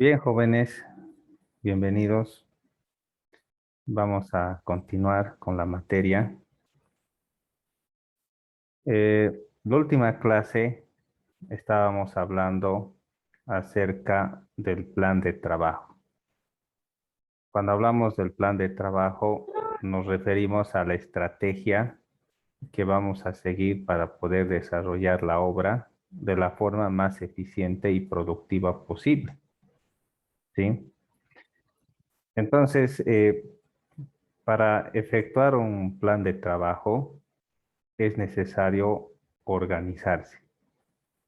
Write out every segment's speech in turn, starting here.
Bien, jóvenes, bienvenidos. Vamos a continuar con la materia. La última clase estábamos hablando acerca del plan de trabajo. Cuando hablamos del plan de trabajo, nos referimos a la estrategia que vamos a seguir para poder desarrollar la obra de la forma más eficiente y productiva posible, ¿sí? Entonces, para efectuar un plan de trabajo, es necesario organizarse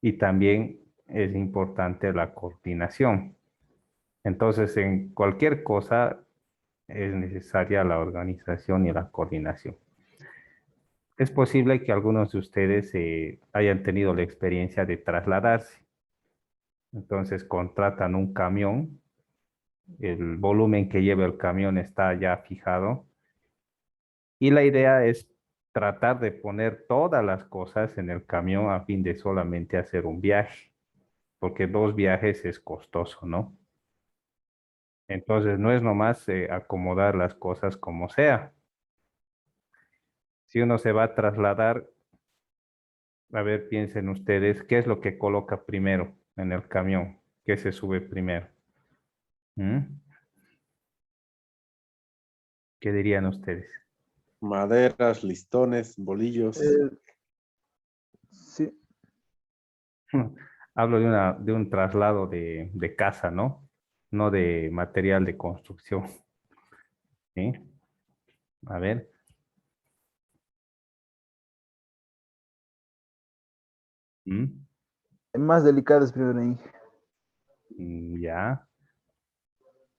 y también es importante la coordinación. Entonces, en cualquier cosa es necesaria la organización y la coordinación. Es posible que algunos de ustedes hayan tenido la experiencia de trasladarse. Entonces, contratan un camión, el volumen que lleva el camión está ya fijado y la idea es tratar de poner todas las cosas en el camión a fin de solamente hacer un viaje, porque dos viajes es costoso, ¿no? Entonces no es nomás acomodar las cosas como sea. Si uno se va a trasladar, a ver, piensen ustedes, ¿qué es lo que coloca primero en el camión? ¿Qué se sube primero? ¿Mm? ¿Qué dirían ustedes? Maderas, listones, bolillos. Eh, sí, Hablo de un traslado de casa, ¿no? No de material de construcción, ¿sí? A ver. ¿Mm? más delicadas primero, Inge. Ya,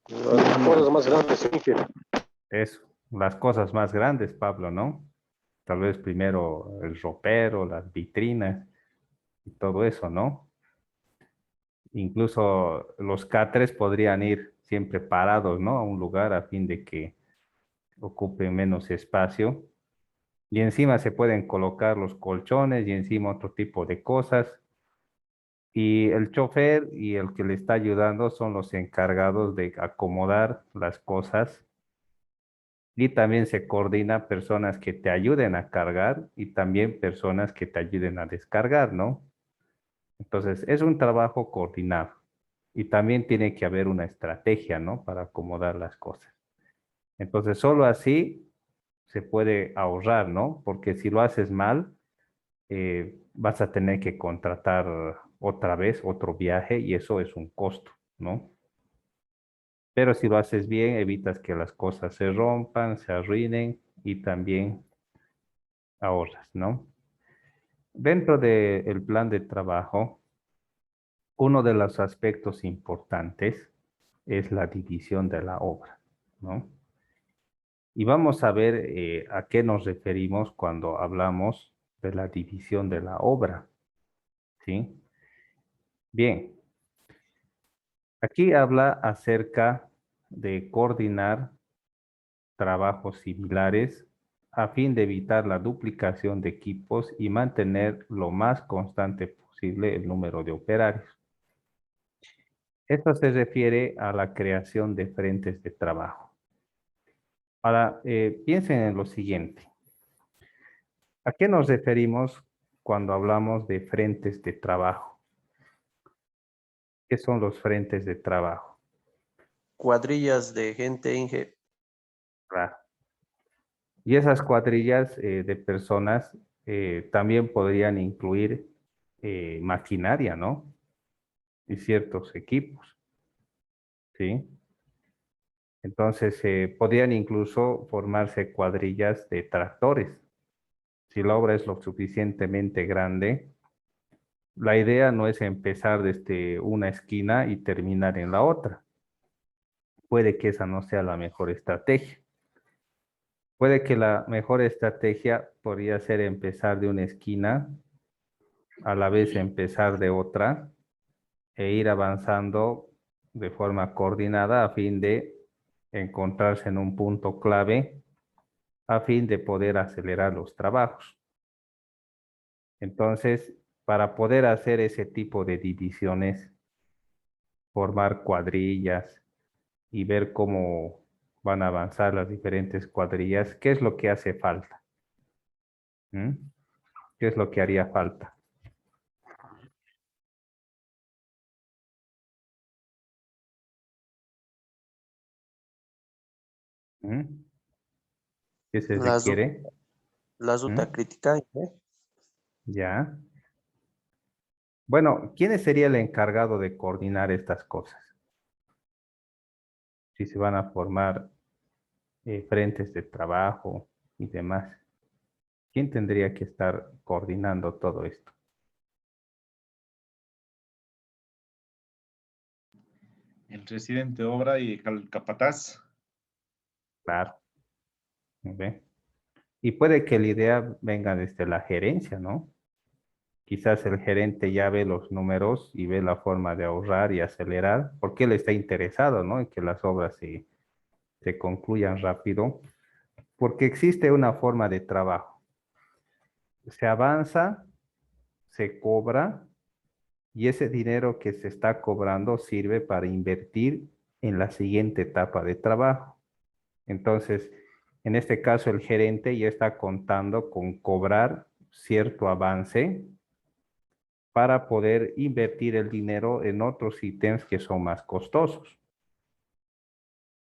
Las cosas más grandes, Inge. eso. Las cosas más grandes, Pablo, ¿no? Tal vez primero el ropero, las vitrinas y todo eso, ¿no? Incluso los catres podrían ir siempre parados, ¿no? A un lugar a fin de que ocupen menos espacio. Y encima se pueden colocar los colchones y encima otro tipo de cosas. Y el chofer y el que le está ayudando son los encargados de acomodar las cosas. Y también se coordina personas que te ayuden a cargar y también personas que te ayuden a descargar, ¿no? Entonces, es un trabajo coordinado y también tiene que haber una estrategia, ¿no? Para acomodar las cosas. Entonces, solo así se puede ahorrar, ¿no? Porque si lo haces mal, vas a tener que contratar otra vez otro viaje y eso es un costo, ¿no? Pero si lo haces bien, evitas que las cosas se rompan, se arruinen y también ahorras, ¿no? Dentro del plan de trabajo, uno de los aspectos importantes es la división de la obra, ¿no? Y vamos a ver a qué nos referimos cuando hablamos de la división de la obra, ¿sí? Bien, aquí habla acerca de coordinar trabajos similares a fin de evitar la duplicación de equipos y mantener lo más constante posible el número de operarios. Esto se refiere a la creación de frentes de trabajo. Ahora, piensen en lo siguiente. ¿A qué nos referimos cuando hablamos de frentes de trabajo? ¿Qué son los frentes de trabajo? Cuadrillas de gente, Inge. Claro. Y esas cuadrillas de personas también podrían incluir maquinaria, ¿no? Y ciertos equipos, ¿sí? Entonces, podrían incluso formarse cuadrillas de tractores. Si la obra es lo suficientemente grande, la idea no es empezar desde una esquina y terminar en la otra. Puede que esa no sea la mejor estrategia. Puede que la mejor estrategia podría ser empezar de una esquina, a la vez empezar de otra e ir avanzando de forma coordinada a fin de encontrarse en un punto clave a fin de poder acelerar los trabajos. Entonces, para poder hacer ese tipo de divisiones, formar cuadrillas y ver cómo van a avanzar las diferentes cuadrillas. ¿Qué es lo que hace falta? ¿Mm? ¿Qué es lo que haría falta? ¿Mm? ¿Qué se La, ru- requiere? la ¿Mm? ruta crítica, Ya. Bueno, ¿quién sería el encargado de coordinar estas cosas? Si se van a formar frentes de trabajo y demás. ¿Quién tendría que estar coordinando todo esto? El residente de obra y el capataz. Claro. ¿Ve? Y puede que la idea venga desde la gerencia, ¿no? Quizás el gerente ya ve los números y ve la forma de ahorrar y acelerar, porque él está interesado, ¿no? En que las obras se concluyan rápido, porque existe una forma de trabajo. Se avanza, se cobra y ese dinero que se está cobrando sirve para invertir en la siguiente etapa de trabajo. Entonces, en este caso, el gerente ya está contando con cobrar cierto avance para poder invertir el dinero en otros ítems que son más costosos.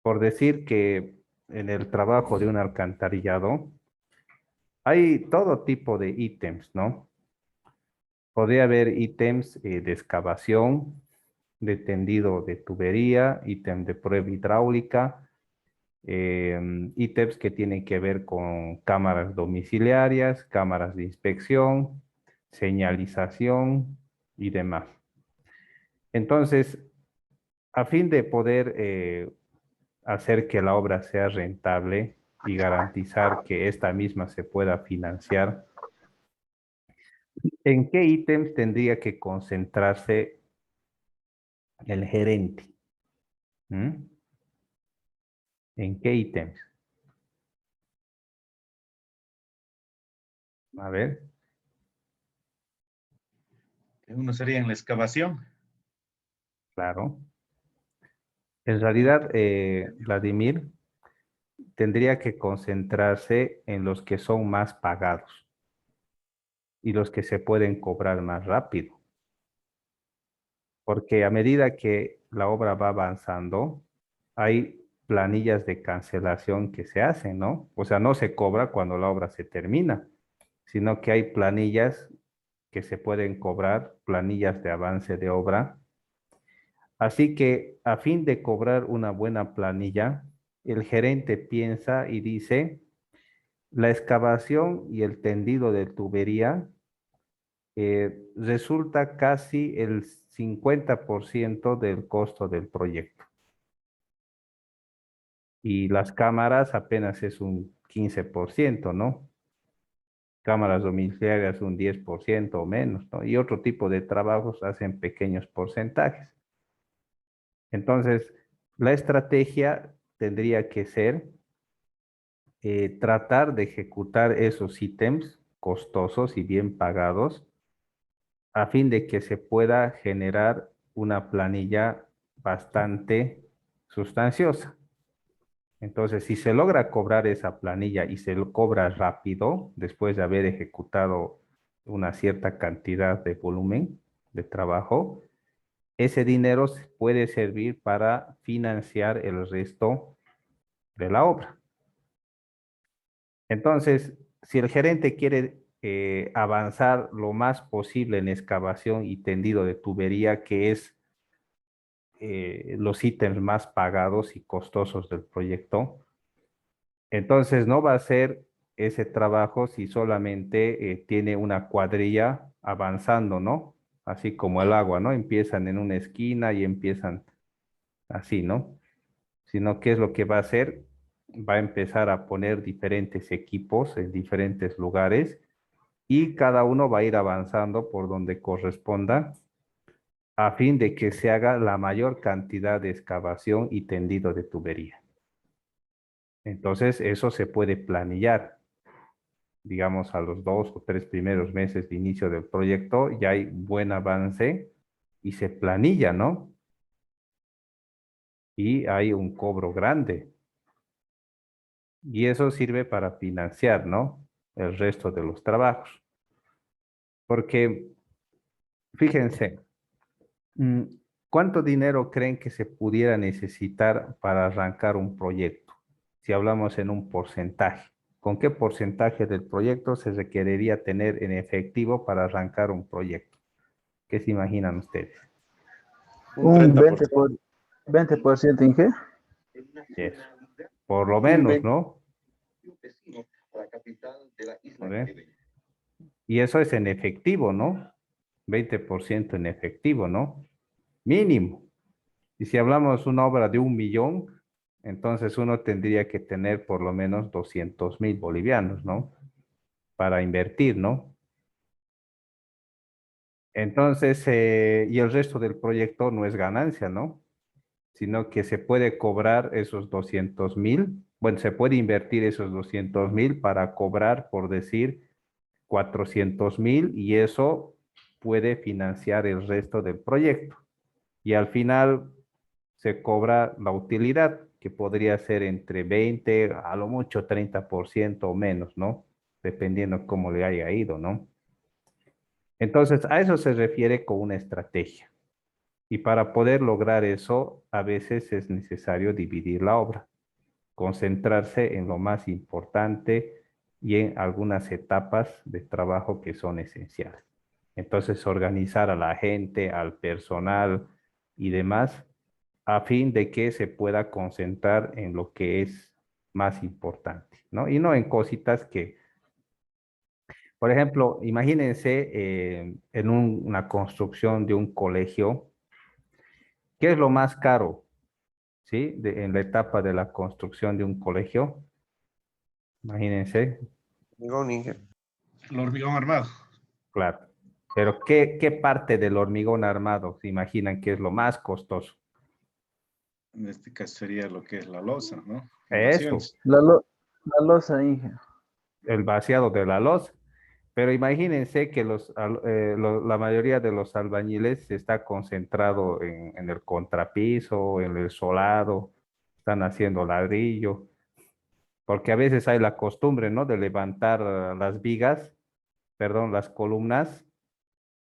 Por decir que en el trabajo de un alcantarillado hay todo tipo de ítems, ¿no? Podría haber ítems de excavación, de tendido de tubería, ítem de prueba hidráulica, ítems que tienen que ver con cámaras domiciliarias, cámaras de inspección, señalización y demás. Entonces, a fin de poder hacer que la obra sea rentable y garantizar que esta misma se pueda financiar, ¿en qué ítems tendría que concentrarse el gerente? ¿Mm? ¿En qué ítems? A ver, Uno sería en la excavación. claro. En realidad, Vladimir, tendría que concentrarse en los que son más pagados y los que se pueden cobrar más rápido, porque a medida que la obra va avanzando, hay planillas de cancelación que se hacen, ¿no? O sea, no se cobra cuando la obra se termina, sino que hay planillas que se pueden cobrar, planillas de avance de obra. Así que a fin de cobrar una buena planilla, el gerente piensa y dice, la excavación y el tendido de tubería resulta casi el 50% del costo del proyecto. Y las cámaras apenas es un 15%, ¿no? Cámaras domiciliarias un 10% o menos, ¿no? Y otro tipo de trabajos hacen pequeños porcentajes. Entonces, la estrategia tendría que ser tratar de ejecutar esos ítems costosos y bien pagados a fin de que se pueda generar una planilla bastante sustanciosa. Entonces, si se logra cobrar esa planilla y se lo cobra rápido, después de haber ejecutado una cierta cantidad de volumen de trabajo, ese dinero puede servir para financiar el resto de la obra. Entonces, si el gerente quiere avanzar lo más posible en excavación y tendido de tubería, que es los ítems más pagados y costosos del proyecto, entonces no va a hacer ese trabajo si solamente tiene una cuadrilla avanzando, ¿no? Así como el agua, ¿no? Empiezan en una esquina y empiezan así, ¿no? Sino qué es lo que va a hacer, va a empezar a poner diferentes equipos en diferentes lugares y cada uno va a ir avanzando por donde corresponda a fin de que se haga la mayor cantidad de excavación y tendido de tubería. Entonces, eso se puede planillar. Digamos, a los 2 o 3 primeros meses de inicio del proyecto, ya hay buen avance y se planilla, ¿no? y hay un cobro grande. Y eso sirve para financiar, ¿no? El resto de los trabajos. Porque, fíjense, mm, ¿cuánto dinero creen que se pudiera necesitar para arrancar un proyecto? Si hablamos en un porcentaje, ¿con qué porcentaje del proyecto se requeriría tener en efectivo para arrancar un proyecto? ¿Qué se imaginan ustedes? Un Un 30%. 20%, Inge. Eso. Por lo Un menos, 20. ¿no? A ver. Y eso es en efectivo, ¿no? 20% en efectivo, ¿no? Mínimo. Y si hablamos una obra de 1 millón, entonces uno tendría que tener por lo menos 200.000 bolivianos, ¿no? Para invertir, ¿no? Entonces, y el resto del proyecto no es ganancia, ¿no? Sino que se puede cobrar esos 200.000, bueno, se puede invertir esos 200.000 para cobrar, por decir, 400.000 y eso puede financiar el resto del proyecto. Y al final se cobra la utilidad, que podría ser entre 20, a lo mucho 30% o menos, ¿no? Dependiendo cómo le haya ido, ¿no? Entonces, a eso se refiere con una estrategia. Y para poder lograr eso, a veces es necesario dividir la obra, concentrarse en lo más importante y en algunas etapas de trabajo que son esenciales. Entonces, organizar a la gente, al personal y demás, a fin de que se pueda concentrar en lo que es más importante, ¿no? Y no en cositas que, por ejemplo, imagínense en una construcción de un colegio, ¿qué es lo más caro, sí? En la etapa de la construcción de un colegio, imagínense, Hormigón, Inge. El hormigón armado. claro. Pero ¿qué parte del hormigón armado se imaginan que es lo más costoso? En este caso sería lo que es la losa, ¿no? Eso, Fundaciones. La losa, Inge. el vaciado de la losa. Pero imagínense que la mayoría de los albañiles está concentrado en el contrapiso, en el solado, están haciendo ladrillo, porque a veces hay la costumbre, ¿no? De levantar las vigas, perdón, las columnas,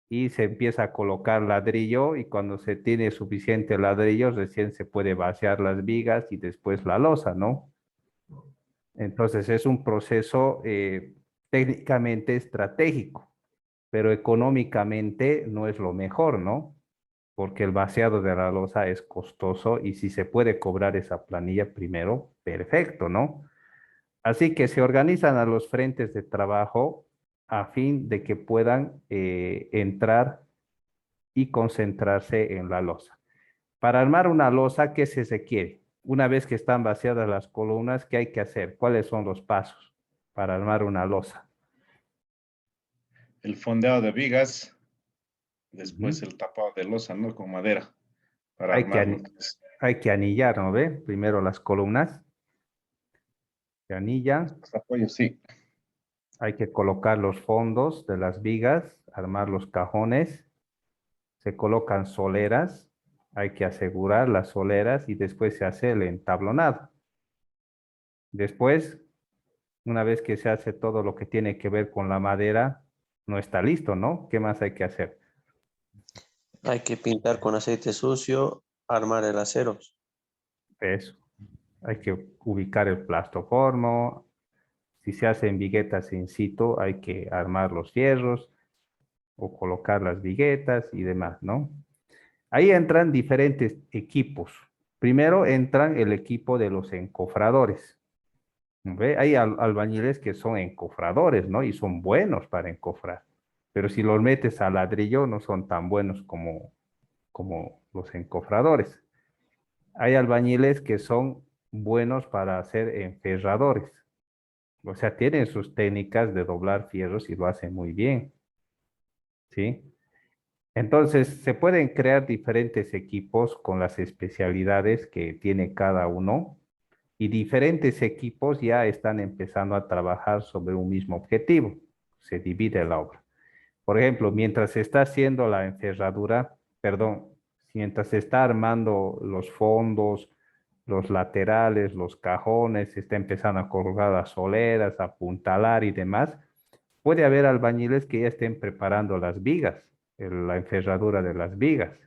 y se empieza a colocar ladrillo, y cuando se tiene suficiente ladrillo, recién se puede vaciar las vigas y después la losa, ¿no? Entonces es un proceso técnicamente estratégico, pero económicamente no es lo mejor, ¿no? Porque el vaciado de la losa es costoso y si se puede cobrar esa planilla primero, perfecto, ¿no? Así que se organizan a los frentes de trabajo a fin de que puedan entrar y concentrarse en la losa. Para armar una losa, ¿qué se requiere? Una vez que están vaciadas las columnas, ¿qué hay que hacer? ¿Cuáles son los pasos para armar una losa? El fondeado de vigas, después Ujú. el tapado de losa, ¿no? Con madera, para Hay que, armar lo que es hay que anillar, ¿no ve? Primero las columnas se anillan, los apoyos, sí. hay que colocar los fondos de las vigas, armar los cajones, se colocan soleras, hay que asegurar las soleras y después se hace el entablonado. Después, una vez que se hace todo lo que tiene que ver con la madera, no está listo, ¿no? ¿Qué más hay que hacer? Hay que pintar con aceite sucio, armar el acero. Eso. Hay que ubicar el plastoformo. Si se hacen viguetas in situ, hay que armar los fierros o colocar las viguetas y demás, ¿no? Ahí entran diferentes equipos. Primero entran el equipo de los encofradores. ¿Ve? Hay albañiles que son encofradores, ¿no? Y son buenos para encofrar. Pero si los metes a ladrillo, no son tan buenos como los encofradores. Hay albañiles que son buenos para hacer enferradores. O sea, tienen sus técnicas de doblar fierros y lo hacen muy bien, ¿sí? Entonces, se pueden crear diferentes equipos con las especialidades que tiene cada uno y diferentes equipos ya están empezando a trabajar sobre un mismo objetivo. Se divide la obra. Por ejemplo, mientras se está haciendo la enferradura, perdón, mientras se está armando los fondos los laterales, los cajones, se está empezando a colgar las soleras, a apuntalar y demás. Puede haber albañiles que ya estén preparando las vigas, la enferradura de las vigas,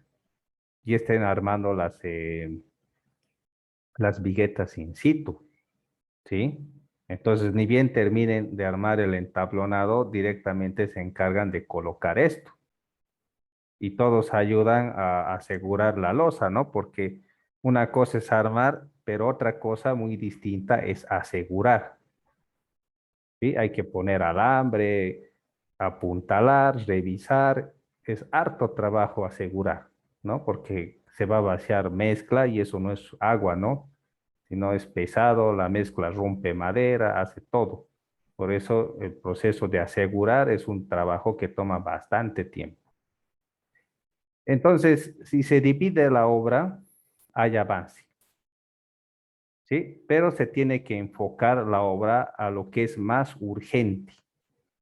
y estén armando las viguetas in situ, ¿sí? Entonces, ni bien terminen de armar el entablonado, directamente se encargan de colocar esto. Y todos ayudan a asegurar la losa, ¿no? Porque una cosa es armar, pero otra cosa muy distinta es asegurar, ¿sí? Hay que poner alambre, apuntalar, revisar. Es harto trabajo asegurar, ¿no? Porque se va a vaciar mezcla y eso no es agua, ¿no? Sino es pesado, la mezcla rompe madera, hace todo. Por eso el proceso de asegurar es un trabajo que toma bastante tiempo. Entonces, si se divide la obra, hay avance, ¿sí? Pero se tiene que enfocar la obra a lo que es más urgente.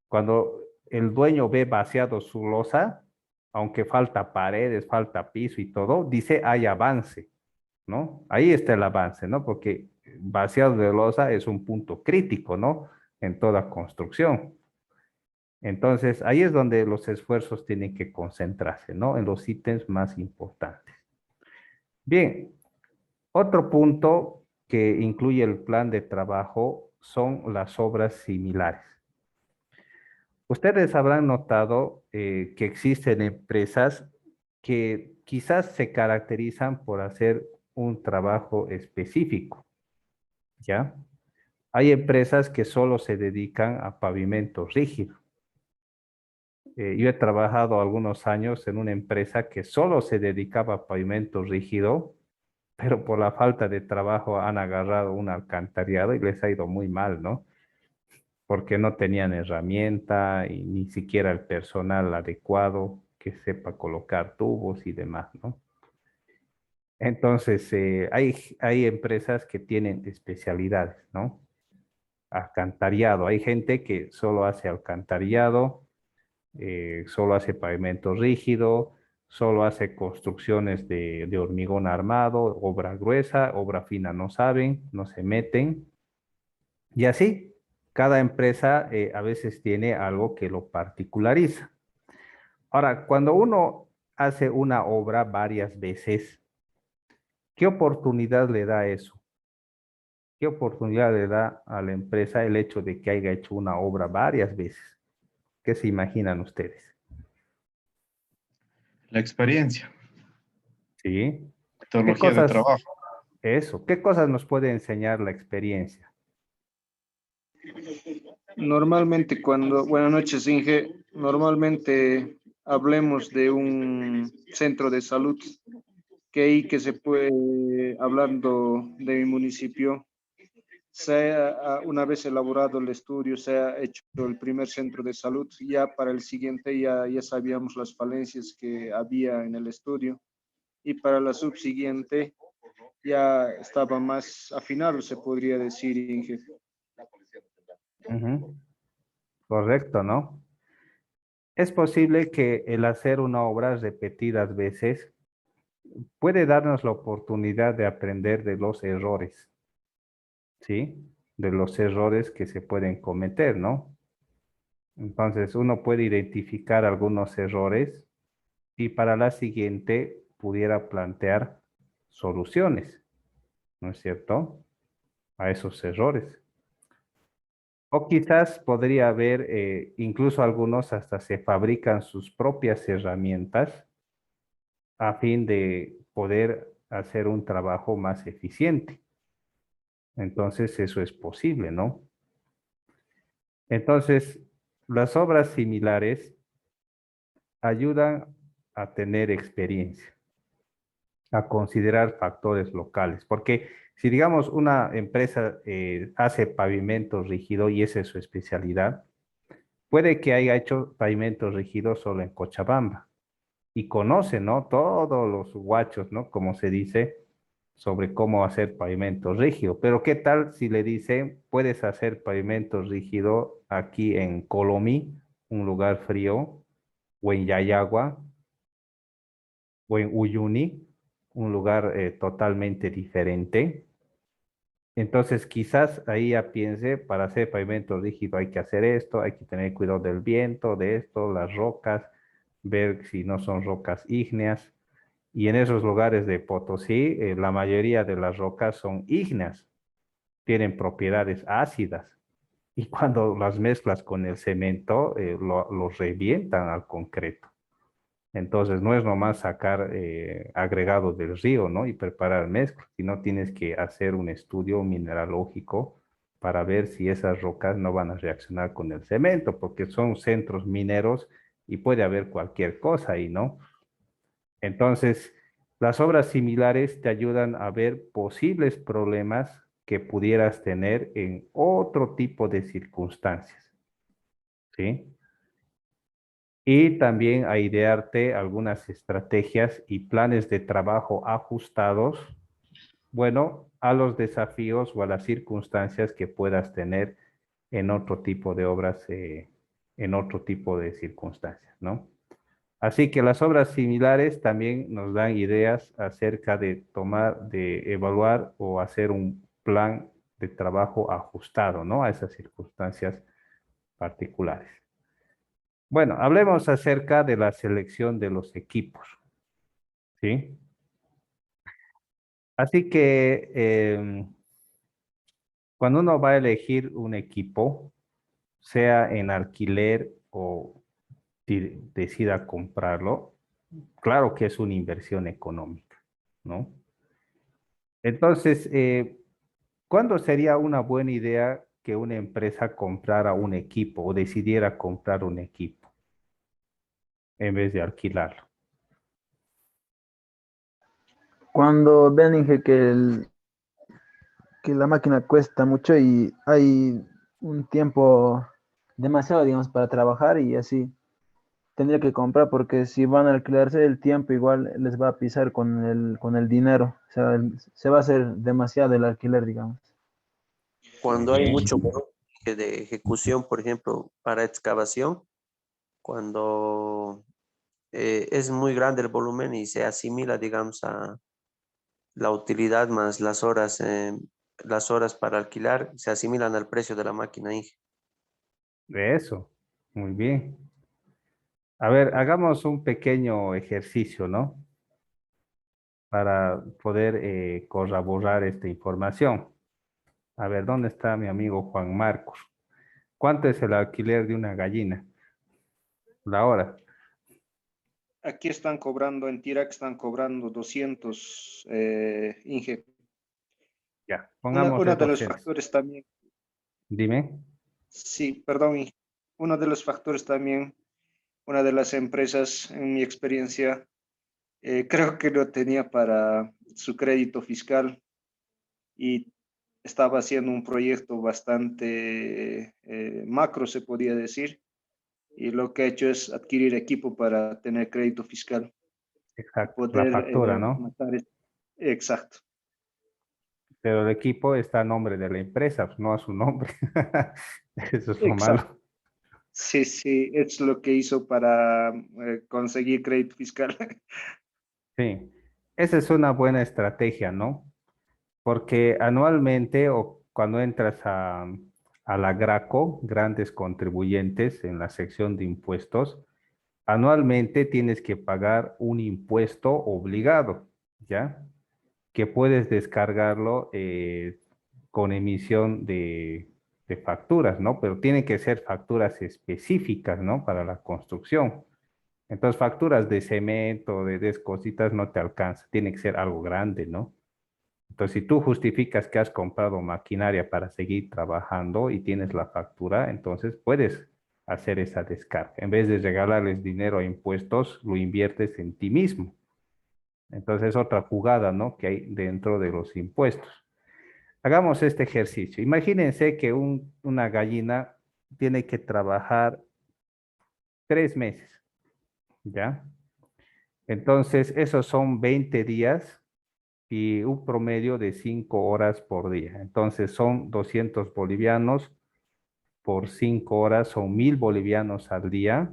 Cuando el dueño ve vaciado su losa, aunque falta paredes, falta piso y todo, dice hay avance, ¿no? Ahí está el avance, ¿no? Porque vaciado de losa es un punto crítico, ¿no? En toda construcción. Entonces, ahí es donde los esfuerzos tienen que concentrarse, ¿no? En los ítems más importantes. Bien, otro punto que incluye el plan de trabajo son las obras similares. Ustedes habrán notado que existen empresas que quizás se caracterizan por hacer un trabajo específico, ¿ya? Hay empresas que solo se dedican a pavimento rígido. Yo he trabajado algunos años en una empresa que solo se dedicaba a pavimento rígido, pero por la falta de trabajo han agarrado un alcantarillado y les ha ido muy mal, ¿no? Porque no tenían herramienta y ni siquiera el personal adecuado que sepa colocar tubos y demás, ¿no? Entonces, hay empresas que tienen especialidades, ¿no? Alcantarillado. Hay gente que solo hace alcantarillado, solo hace pavimento rígido, solo hace construcciones de hormigón armado, obra gruesa, obra fina no saben, no se meten. Y así, cada empresa a veces tiene algo que lo particulariza. Ahora, cuando uno hace una obra varias veces, ¿qué oportunidad le da eso? ¿Qué oportunidad le da a la empresa el hecho de que haya hecho una obra varias veces? ¿Qué se imaginan ustedes? La experiencia, ¿Sí? ¿Qué metodología de cosas, trabajo. eso, qué cosas nos puede enseñar la experiencia? Normalmente buenas noches, Inge, normalmente hablemos de un centro de salud que se puede, hablando de mi municipio, se ha, una vez elaborado el estudio, se ha hecho el primer centro de salud, ya para el siguiente ya sabíamos las falencias que había en el estudio y para la subsiguiente ya estaba más afinado, se podría decir, Inge. Ujú. Correcto, ¿no? Es posible que el hacer una obra repetidas veces puede darnos la oportunidad de aprender de los errores, ¿sí? De los errores que se pueden cometer, ¿no? Entonces, uno puede identificar algunos errores y para la siguiente pudiera plantear soluciones, ¿no es cierto? A esos errores. O quizás podría haber, incluso algunos hasta se fabrican sus propias herramientas a fin de poder hacer un trabajo más eficiente. Entonces, eso es posible, ¿no? Entonces, las obras similares ayudan a tener experiencia, a considerar factores locales, porque si digamos una empresa hace pavimento rígido y esa es su especialidad, puede que haya hecho pavimento rígido solo en Cochabamba y conoce, ¿no? Todos los guachos, ¿no? Como se dice, sobre cómo hacer pavimento rígido. Pero ¿qué tal si le dicen, puedes hacer pavimento rígido aquí en Colomí, un lugar frío, o en Yayagua, o en Uyuni, un lugar totalmente diferente. Entonces, quizás ahí ya piense, para hacer pavimento rígido hay que hacer esto, hay que tener cuidado del viento, de esto, las rocas, ver si no son rocas ígneas. Y en esos lugares de Potosí, la mayoría de las rocas son ígneas, tienen propiedades ácidas. Y cuando las mezclas con el cemento, lo revientan al concreto. Entonces, no es nomás sacar agregados del río, ¿no? Y preparar mezclas, sino tienes que hacer un estudio mineralógico para ver si esas rocas no van a reaccionar con el cemento, porque son centros mineros y puede haber cualquier cosa ahí, ¿no? Entonces, las obras similares te ayudan a ver posibles problemas que pudieras tener en otro tipo de circunstancias, ¿sí? Y también a idearte algunas estrategias y planes de trabajo ajustados, bueno, a los desafíos o a las circunstancias que puedas tener en otro tipo de obras, en otro tipo de circunstancias, ¿no? Así que las obras similares también nos dan ideas acerca de tomar, de evaluar o hacer un plan de trabajo ajustado, ¿no? A esas circunstancias particulares. Bueno, hablemos acerca de la selección de los equipos, ¿sí? Así que cuando uno va a elegir un equipo, sea en alquiler o decida comprarlo, claro que es una inversión económica, ¿no? Entonces, ¿cuándo sería una buena idea que una empresa comprara un equipo o decidiera comprar un equipo en vez de alquilarlo? Cuando vean, Inge, que la máquina cuesta mucho y hay un tiempo demasiado, digamos, para trabajar y así tendría que comprar porque si van a alquilarse el tiempo igual les va a pisar con el dinero, o sea, se va a hacer demasiado el alquiler, digamos. Cuando hay Bien. mucho volumen de ejecución, por ejemplo, para excavación, cuando es muy grande el volumen y se asimila, digamos, a la utilidad más las horas para alquilar, se asimilan al precio de la máquina, Inge. Eso, muy bien. A ver, hagamos un pequeño ejercicio, ¿no? Para poder corroborar esta información. A ver, ¿dónde está mi amigo Juan Marcos? ¿Cuánto es el alquiler de una gallina? La hora. Aquí están cobrando, en Tirac están cobrando 200, Inge. Ya, pongamos Uno de los 200. factores también, Dime. sí, perdón, Inge. Uno de los factores también, una de las empresas, en mi experiencia, creo que lo tenía para su crédito fiscal y estaba haciendo un proyecto bastante macro, se podía decir, y lo que ha hecho es adquirir equipo para tener crédito fiscal y Exacto, la poder factura, ¿no? matar. Exacto, Pero el equipo está a nombre de la empresa, pues, no a su nombre. Eso es lo exacto. malo. Sí, sí, es lo que hizo para conseguir crédito fiscal. Sí, esa es una buena estrategia, ¿no? Porque anualmente o cuando entras a la Graco, grandes contribuyentes en la sección de impuestos, anualmente tienes que pagar un impuesto obligado, ¿ya? Que puedes descargarlo con emisión de facturas, ¿no? Pero tienen que ser facturas específicas, ¿no? Para la construcción. Entonces, facturas de cemento, de cositas no te alcanza, tiene que ser algo grande, ¿no? Entonces, si tú justificas que has comprado maquinaria para seguir trabajando y tienes la factura, entonces puedes hacer esa descarga. En vez de regalarles dinero a impuestos, lo inviertes en ti mismo. Entonces, es otra jugada, ¿no? Que hay dentro de los impuestos. Hagamos este ejercicio. Imagínense que una gallina tiene que trabajar 3 meses, ¿ya? Entonces, esos son 20 días y un promedio de 5 horas por día. Entonces, son 200 bolivianos por 5 horas, son 1000 bolivianos al día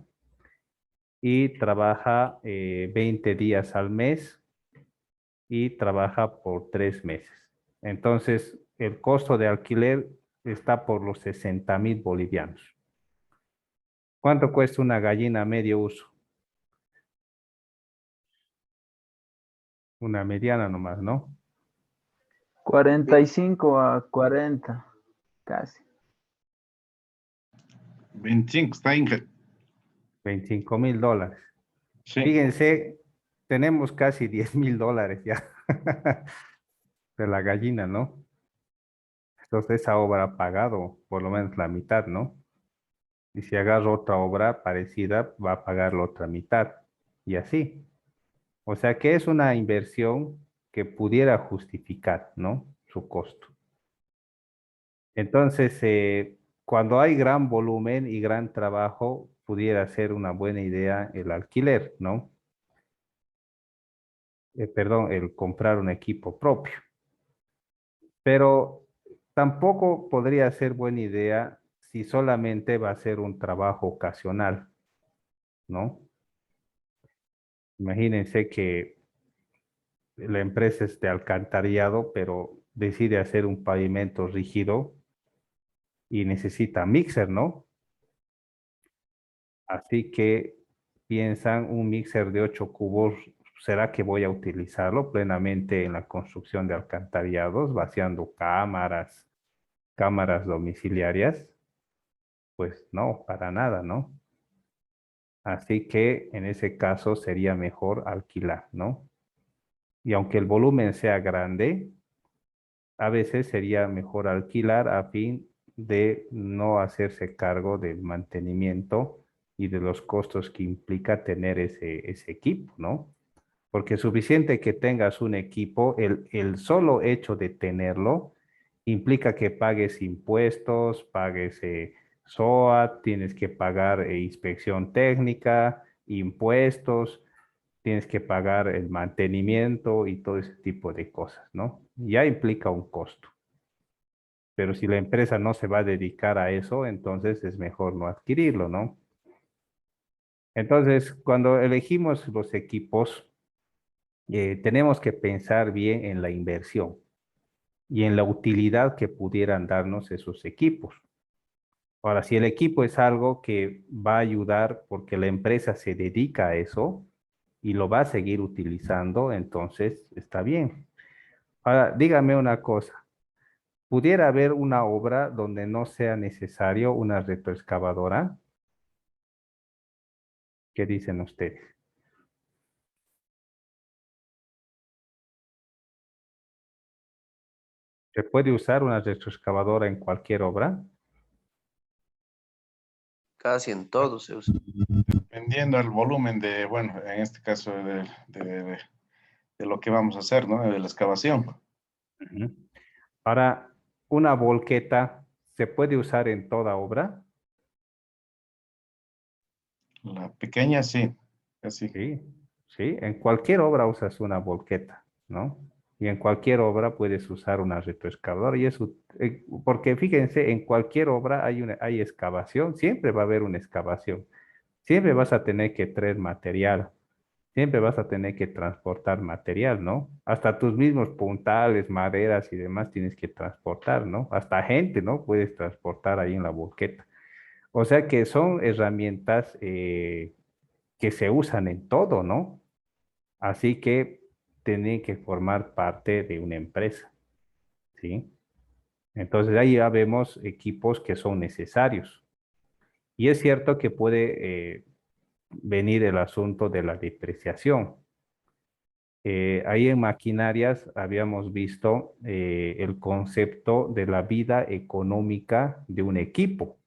y trabaja 20 días al mes. y trabaja por 3 meses. Entonces, el costo de alquiler está por los 60.000 bolivianos. ¿Cuánto cuesta una gallina medio uso? Una mediana nomás, ¿no? 45 a 40, casi. 25 está Inge. $25.000. Sí. Fíjense, tenemos casi $10.000 ya de la gallina, ¿no? Entonces esa obra ha pagado por lo menos la mitad, ¿no? Y si agarro otra obra parecida, va a pagar la otra mitad. Y así. O sea que es una inversión que pudiera justificar, ¿no? Su costo. Entonces, cuando hay gran volumen y gran trabajo, pudiera ser una buena idea el alquiler, ¿no? Perdón, el comprar un equipo propio. Pero tampoco podría ser buena idea si solamente va a ser un trabajo ocasional, ¿no? Imagínense que la empresa es de alcantarillado, pero decide hacer un pavimento rígido y necesita mixer, ¿no? Así que piensan un mixer de 8 cubos, ¿será que voy a utilizarlo plenamente en la construcción de alcantarillados, vaciando cámaras domiciliarias? Pues no, para nada, ¿no? Así que en ese caso sería mejor alquilar, ¿no? Y aunque el volumen sea grande, a veces sería mejor alquilar a fin de no hacerse cargo del mantenimiento y de los costos que implica tener ese equipo, ¿no? Porque es suficiente que tengas un equipo, el solo hecho de tenerlo implica que pagues impuestos, pagues SOAT, tienes que pagar inspección técnica, impuestos, tienes que pagar el mantenimiento y todo ese tipo de cosas, ¿no? Ya implica un costo. Pero si la empresa no se va a dedicar a eso, entonces es mejor no adquirirlo, ¿no? Entonces, cuando elegimos los equipos, tenemos que pensar bien en la inversión y en la utilidad que pudieran darnos esos equipos. Ahora, si el equipo es algo que va a ayudar porque la empresa se dedica a eso y lo va a seguir utilizando, entonces está bien. Ahora, dígame una cosa. ¿Pudiera haber una obra donde no sea necesario una retroexcavadora? ¿Qué dicen ustedes? ¿Se puede usar una retroexcavadora en cualquier obra? Casi en todo se usa. Dependiendo del volumen de, bueno, en este caso de lo que vamos a hacer, ¿no? De la excavación. Ujú. Ahora, una volqueta se puede usar en toda obra, La pequeña sí, así. sí, sí, en cualquier obra usas una volqueta, ¿no? Y en cualquier obra puedes usar una retroexcavadora y eso, porque fíjense, en cualquier obra hay excavación, siempre va a haber una excavación, siempre vas a tener que traer material, siempre vas a tener que transportar material, ¿no? Hasta tus mismos puntales, maderas y demás tienes que transportar, ¿no? Hasta gente, ¿no? Puedes transportar ahí en la volqueta. O sea que son herramientas que se usan en todo, ¿no? Así que tienen que formar parte de una empresa, ¿sí? Entonces ahí ya vemos equipos que son necesarios. Y es cierto que puede venir el asunto de la depreciación. Ahí en maquinarias habíamos visto el concepto de la vida económica de un equipo.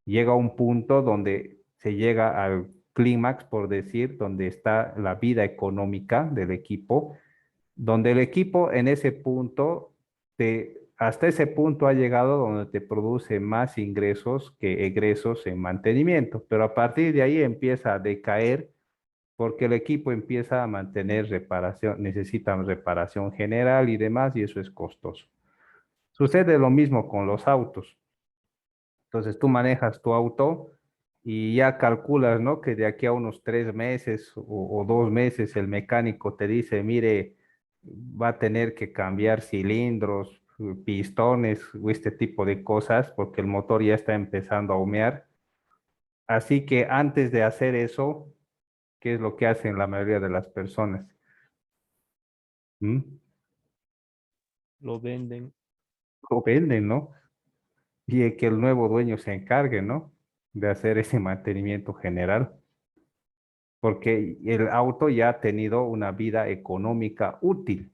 Llega un punto donde se llega al clímax, por decir, donde está la vida económica del equipo, donde el equipo en ese punto, hasta ese punto ha llegado donde te produce más ingresos que egresos en mantenimiento, pero a partir de ahí empieza a decaer porque el equipo empieza a mantener reparación, necesitan reparación general y demás, y eso es costoso. Sucede lo mismo con los autos. Entonces tú manejas tu auto y ya calculas, ¿no? Que de aquí a unos 3 meses o 2 meses el mecánico te dice, mire, va a tener que cambiar cilindros, pistones o este tipo de cosas porque el motor ya está empezando a humear. Así que antes de hacer eso, ¿qué es lo que hacen la mayoría de las personas? ¿Mm? Lo venden. Lo venden, ¿no? Y que el nuevo dueño se encargue, ¿no? De hacer ese mantenimiento general, porque el auto ya ha tenido una vida económica útil.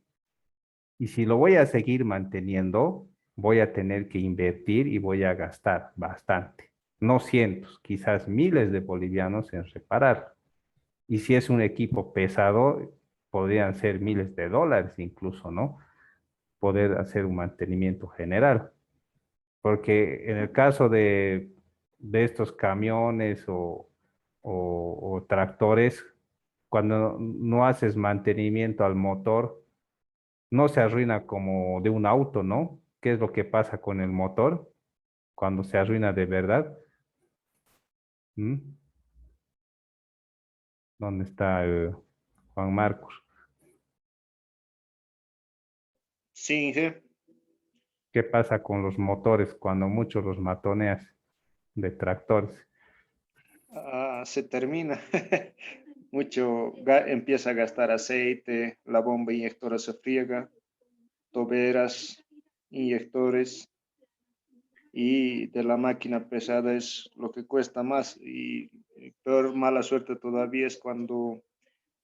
Y si lo voy a seguir manteniendo, voy a tener que invertir y voy a gastar bastante. No cientos, quizás miles de bolivianos en reparar. Y si es un equipo pesado, podrían ser miles de dólares incluso, ¿no? Poder hacer un mantenimiento general. Porque en el caso de estos camiones o tractores, cuando no haces mantenimiento al motor, no se arruina como de un auto, ¿no? ¿Qué es lo que pasa con el motor cuando se arruina de verdad? ¿Mm? ¿Dónde está Juan Marcos? Sí, Inge. ¿Qué pasa con los motores cuando muchos los matoneas de tractores? Se termina. Empieza a gastar aceite, la bomba inyectora se friega, toberas, inyectores, y de la máquina pesada es lo que cuesta más. Y peor mala suerte todavía es cuando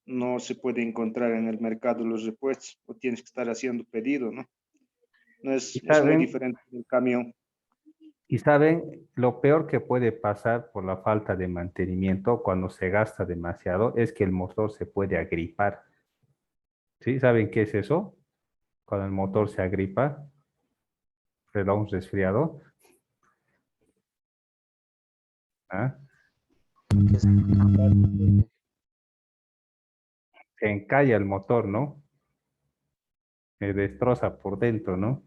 no se puede encontrar en el mercado los repuestos o tienes que estar haciendo pedido, ¿no? No Y es muy saben, diferente del camión. y saben, lo peor que puede pasar por la falta de mantenimiento cuando se gasta demasiado es que el motor se puede agripar. ¿Sí? ¿Saben qué es eso? Cuando el motor se agripa, le da un resfriado. ¿Ah? Se encalla el motor, ¿no? Se destroza por dentro, ¿no?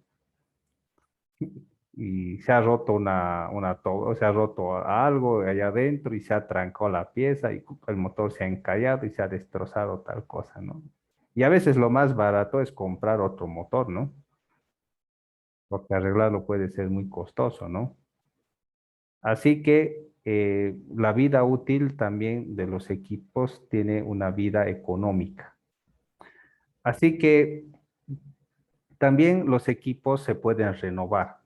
Y se ha roto se ha roto algo allá adentro y se ha trancado la pieza y el motor se ha encallado y se ha destrozado tal cosa, ¿no? Y a veces lo más barato es comprar otro motor, ¿no? Porque arreglarlo puede ser muy costoso, ¿no? Así que la vida útil también de los equipos tiene una vida económica. Así que también los equipos se pueden renovar,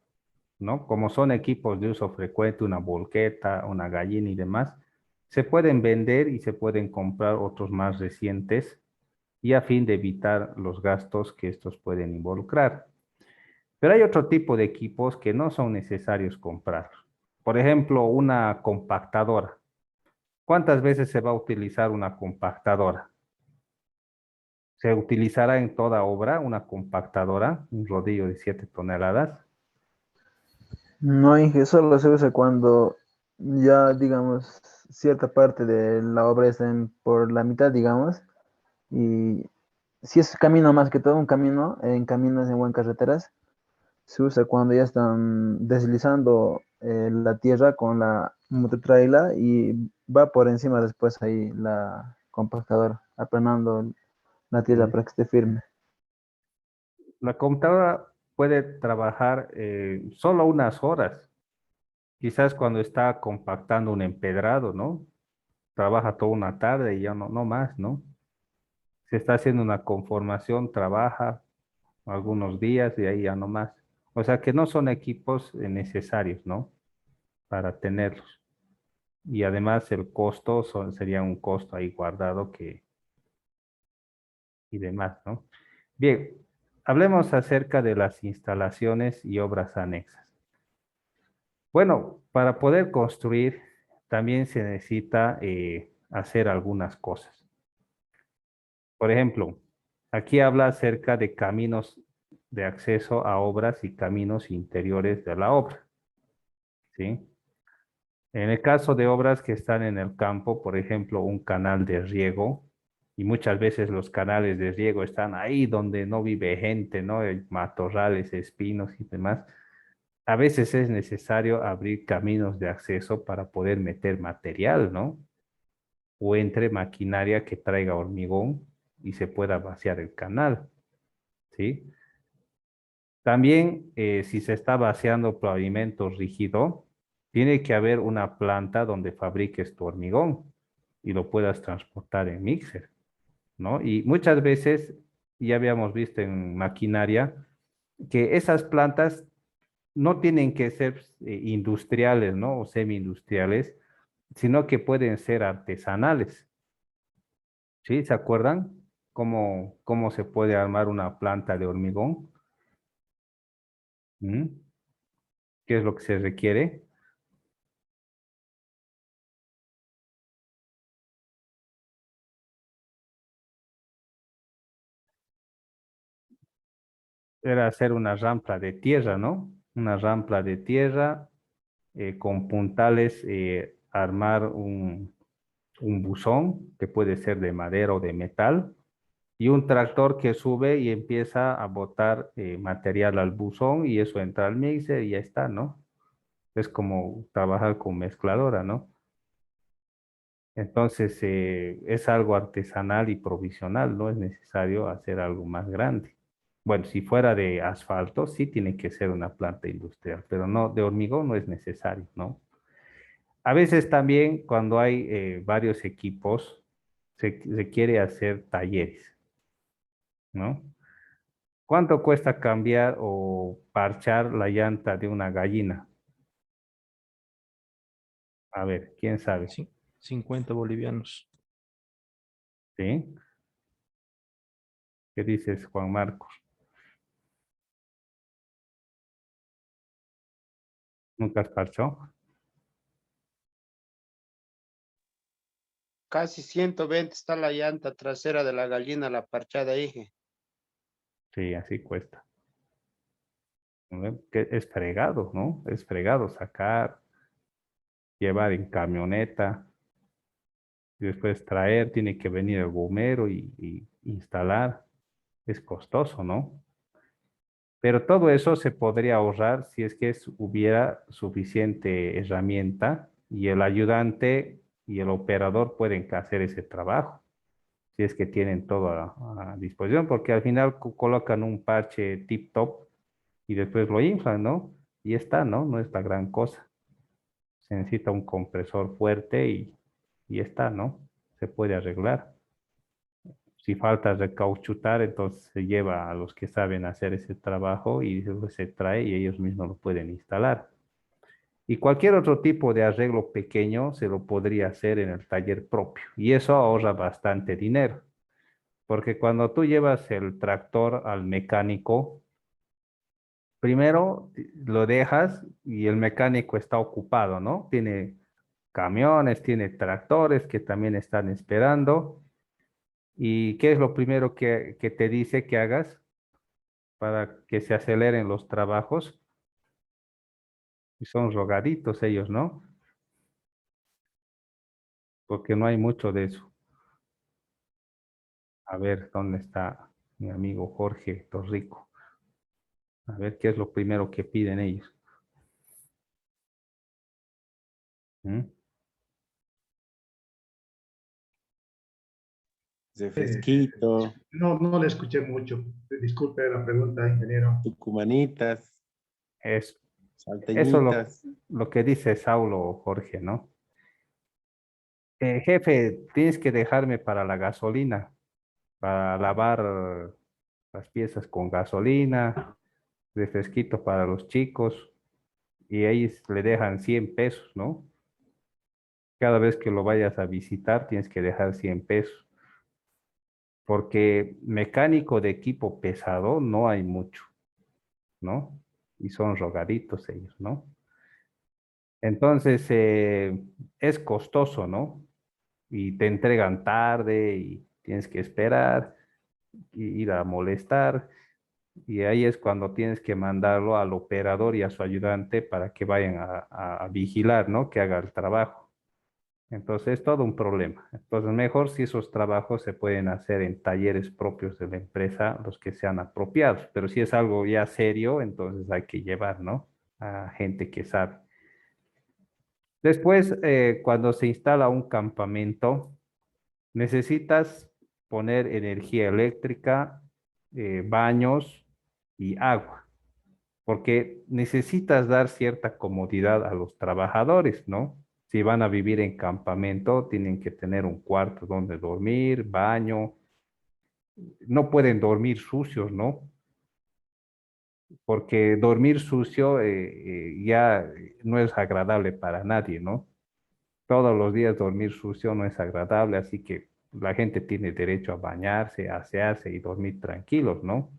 ¿no? Como son equipos de uso frecuente, una volqueta, una gallina y demás, se pueden vender y se pueden comprar otros más recientes y a fin de evitar los gastos que estos pueden involucrar. Pero hay otro tipo de equipos que no son necesarios comprar. Por ejemplo, una compactadora. ¿Cuántas veces se va a utilizar una compactadora? ¿Se utilizará en toda obra una compactadora, un rodillo de 7 toneladas? No, Inge, solo se usa cuando ya, digamos, cierta parte de la obra está por la mitad, digamos, y si es camino más que todo, un camino, en caminos en buen carreteras, se usa cuando ya están deslizando la tierra con la mototraila y va por encima después ahí la compactadora, aplanando la tierra para que esté firme. La computadora puede trabajar solo unas horas, quizás cuando está compactando un empedrado, ¿no? Trabaja toda una tarde y ya no más, ¿no? Se está haciendo una conformación, trabaja algunos días y ahí ya no más. O sea que no son equipos necesarios, ¿no? Para tenerlos. Y además el costo sería un costo ahí guardado y demás, ¿no? Bien, hablemos acerca de las instalaciones y obras anexas. Bueno, para poder construir también se necesita hacer algunas cosas. Por ejemplo, aquí habla acerca de caminos de acceso a obras y caminos interiores de la obra, ¿sí? En el caso de obras que están en el campo, por ejemplo, un canal de riego, y muchas veces los canales de riego están ahí donde no vive gente, ¿no? Matorrales, espinos y demás. A veces es necesario abrir caminos de acceso para poder meter material, ¿no? O entre maquinaria que traiga hormigón y se pueda vaciar el canal. ¿sí? También, si se está vaciando pavimento rígido, tiene que haber una planta donde fabriques tu hormigón y lo puedas transportar en mixer, ¿no? Y muchas veces, ya habíamos visto en maquinaria, que esas plantas no tienen que ser industriales, ¿no? O semi-industriales, sino que pueden ser artesanales, ¿sí? ¿Se acuerdan cómo se puede armar una planta de hormigón? ¿Mm? ¿Qué es lo que se requiere? Era hacer una rampa de tierra, ¿no? Una rampa de tierra con puntales, armar un buzón que puede ser de madera o de metal y un tractor que sube y empieza a botar material al buzón y eso entra al mixer y ya está, ¿no? Es como trabajar con mezcladora, ¿no? Entonces es algo artesanal y provisional, no es necesario hacer algo más grande. Bueno, si fuera de asfalto, sí tiene que ser una planta industrial, pero no, de hormigón no es necesario, ¿no? A veces también cuando hay varios equipos, se quiere hacer talleres, ¿no? ¿Cuánto cuesta cambiar o parchar la llanta de una gallina? A ver, ¿quién sabe? 50 bolivianos. ¿Sí? ¿Qué dices, Juan Marcos? ¿Nunca has parchado? Casi 120 está la llanta trasera de la gallina, la parchada, hije. Sí, así cuesta. ¿No? Que es fregado, ¿no? Es fregado sacar, llevar en camioneta, y después traer, tiene que venir el bombero y instalar. Es costoso, ¿no? Pero todo eso se podría ahorrar si es que hubiera suficiente herramienta y el ayudante y el operador pueden hacer ese trabajo, si es que tienen todo a disposición, porque al final colocan un parche tip top y después lo inflan, ¿no? Y está, ¿no? No es la gran cosa. Se necesita un compresor fuerte y está, ¿no? Se puede arreglar. Si falta recauchutar, entonces se lleva a los que saben hacer ese trabajo y después se trae y ellos mismos lo pueden instalar. Y cualquier otro tipo de arreglo pequeño se lo podría hacer en el taller propio. Y eso ahorra bastante dinero. Porque cuando tú llevas el tractor al mecánico, primero lo dejas y el mecánico está ocupado, ¿no? Tiene camiones, tiene tractores que también están esperando. ¿Y qué es lo primero que te dice que hagas para que se aceleren los trabajos? Y son rogaditos ellos, ¿no? Porque no hay mucho de eso. A ver, ¿dónde está mi amigo Jorge Torrico? A ver qué es lo primero que piden ellos. ¿Mm? Refresquito, No le escuché mucho. Disculpe la pregunta, ingeniero. tucumanitas, Eso es salteñitas. lo que dice Saulo Jorge, ¿no? Jefe, tienes que dejarme para la gasolina, para lavar las piezas con gasolina, refresquito para los chicos, y ahí le dejan 100 pesos, ¿no? Cada vez que lo vayas a visitar tienes que dejar 100 pesos, porque mecánico de equipo pesado no hay mucho, ¿no? Y son rogaditos ellos, ¿no? Entonces, es costoso, ¿no? Y te entregan tarde y tienes que esperar y ir a molestar. Y ahí es cuando tienes que mandarlo al operador y a su ayudante para que vayan a vigilar, ¿no? Que haga el trabajo. Entonces es todo un problema. Entonces mejor si esos trabajos se pueden hacer en talleres propios de la empresa, los que sean apropiados. Pero si es algo ya serio, entonces hay que llevar, ¿no? A gente que sabe. Después, cuando se instala un campamento, necesitas poner energía eléctrica baños y agua, porque necesitas dar cierta comodidad a los trabajadores, ¿no? Si van a vivir en campamento, tienen que tener un cuarto donde dormir, baño, no pueden dormir sucios, ¿no? Porque dormir sucio ya no es agradable para nadie, ¿no? Todos los días dormir sucio no es agradable, así que la gente tiene derecho a bañarse, a asearse y dormir tranquilos, ¿no?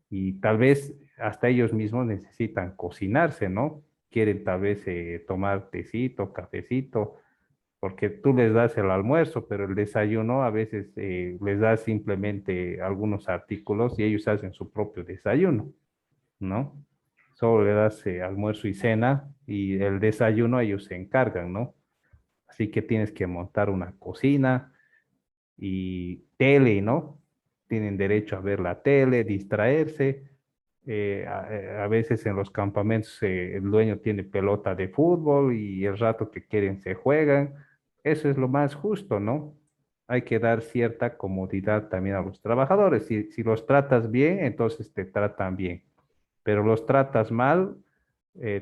Y tal vez hasta ellos mismos necesitan cocinarse, ¿no? Quieren tal vez tomar tecito, cafecito, porque tú les das el almuerzo, pero el desayuno a veces les das simplemente algunos artículos y ellos hacen su propio desayuno, ¿no? Solo le das almuerzo y cena y el desayuno ellos se encargan, ¿no? Así que tienes que montar una cocina y tele, ¿no? Tienen derecho a ver la tele, distraerse. A veces en los campamentos el dueño tiene pelota de fútbol y el rato que quieren se juegan. Eso es lo más justo, ¿no? Hay que dar cierta comodidad también a los trabajadores. Si los tratas bien, entonces te tratan bien. Pero los tratas mal,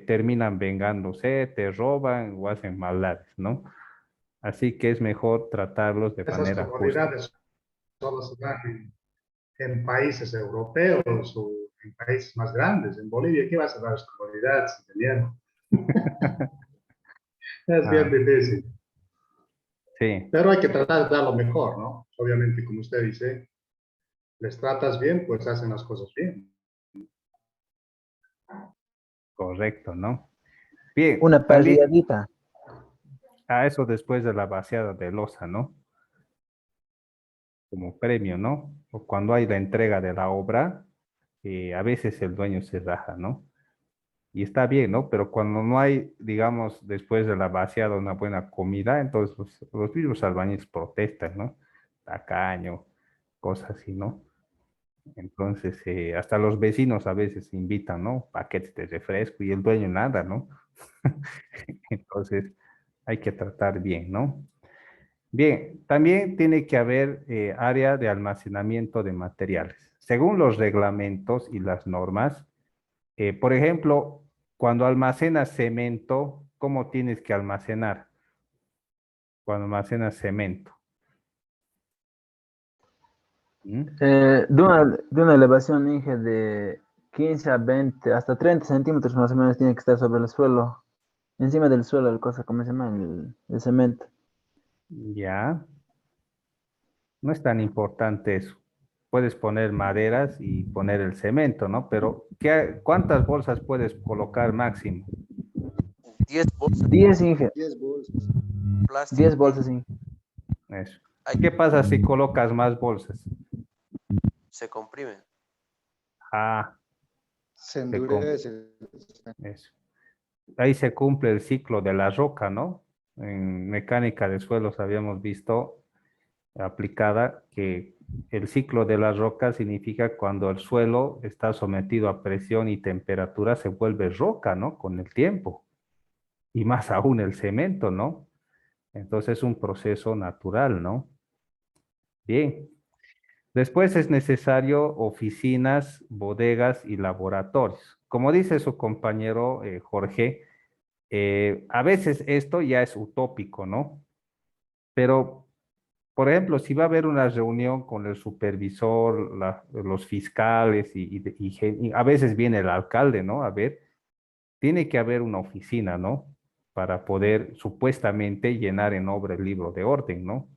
terminan vengándose, te roban o hacen maldades, ¿no? Así que es mejor tratarlos de Esas manera justa. comodidades solo se dan en países europeos o en países más grandes. En Bolivia, ¿qué vas a dar las comodidades, ingeniero? Es bien Ah, difícil. sí, Pero hay que tratar de dar lo mejor, ¿no? Obviamente, como usted dice, les tratas bien, pues hacen las cosas bien. correcto, ¿no? Bien, Una también parrilladita. a eso después de la vaciada de loza, ¿no? Como premio, ¿no? O cuando hay la entrega de la obra, a veces el dueño se raja, ¿no? Y está bien, ¿no? Pero cuando no hay, digamos, después de la vaciada una buena comida, entonces los mismos albañiles protestan, ¿no? Tacaño, cosas así, ¿no? Entonces, hasta los vecinos a veces invitan, ¿no? Paquetes de refresco y el dueño nada, ¿no? Entonces, hay que tratar bien, ¿no? Bien, también tiene que haber área de almacenamiento de materiales. Según los reglamentos y las normas, por ejemplo, cuando almacenas cemento, ¿cómo tienes que almacenar? Cuando almacenas cemento. ¿Mm? De una elevación, Inge, de 15 a 20, hasta 30 centímetros más o menos tiene que estar sobre el suelo, encima del suelo, el cosa, ¿cómo se llama? El cemento. Ya, no es tan importante eso. Puedes poner maderas y poner el cemento, ¿no? Pero ¿cuántas bolsas puedes colocar máximo? 10 bolsas 10, Inge, 10 plástico bolsas, Inge. Eso. hay, ¿Qué pasa si colocas más bolsas? se comprimen. Ah, Se se com- endurece. eso. Ahí se cumple el ciclo de la roca, ¿no? En mecánica de suelos habíamos visto aplicada que el ciclo de la roca significa cuando el suelo está sometido a presión y temperatura se vuelve roca, ¿no? Con el tiempo. Y más aún el cemento, ¿no? Entonces es un proceso natural, ¿no? Bien. Después es necesario oficinas, bodegas y laboratorios. Como dice su compañero Jorge, a veces esto ya es utópico, ¿no? Pero, por ejemplo, si va a haber una reunión con el supervisor, los fiscales y a veces viene el alcalde, ¿no? A ver, tiene que haber una oficina, ¿no? Para poder supuestamente llenar en obra el libro de orden, ¿no?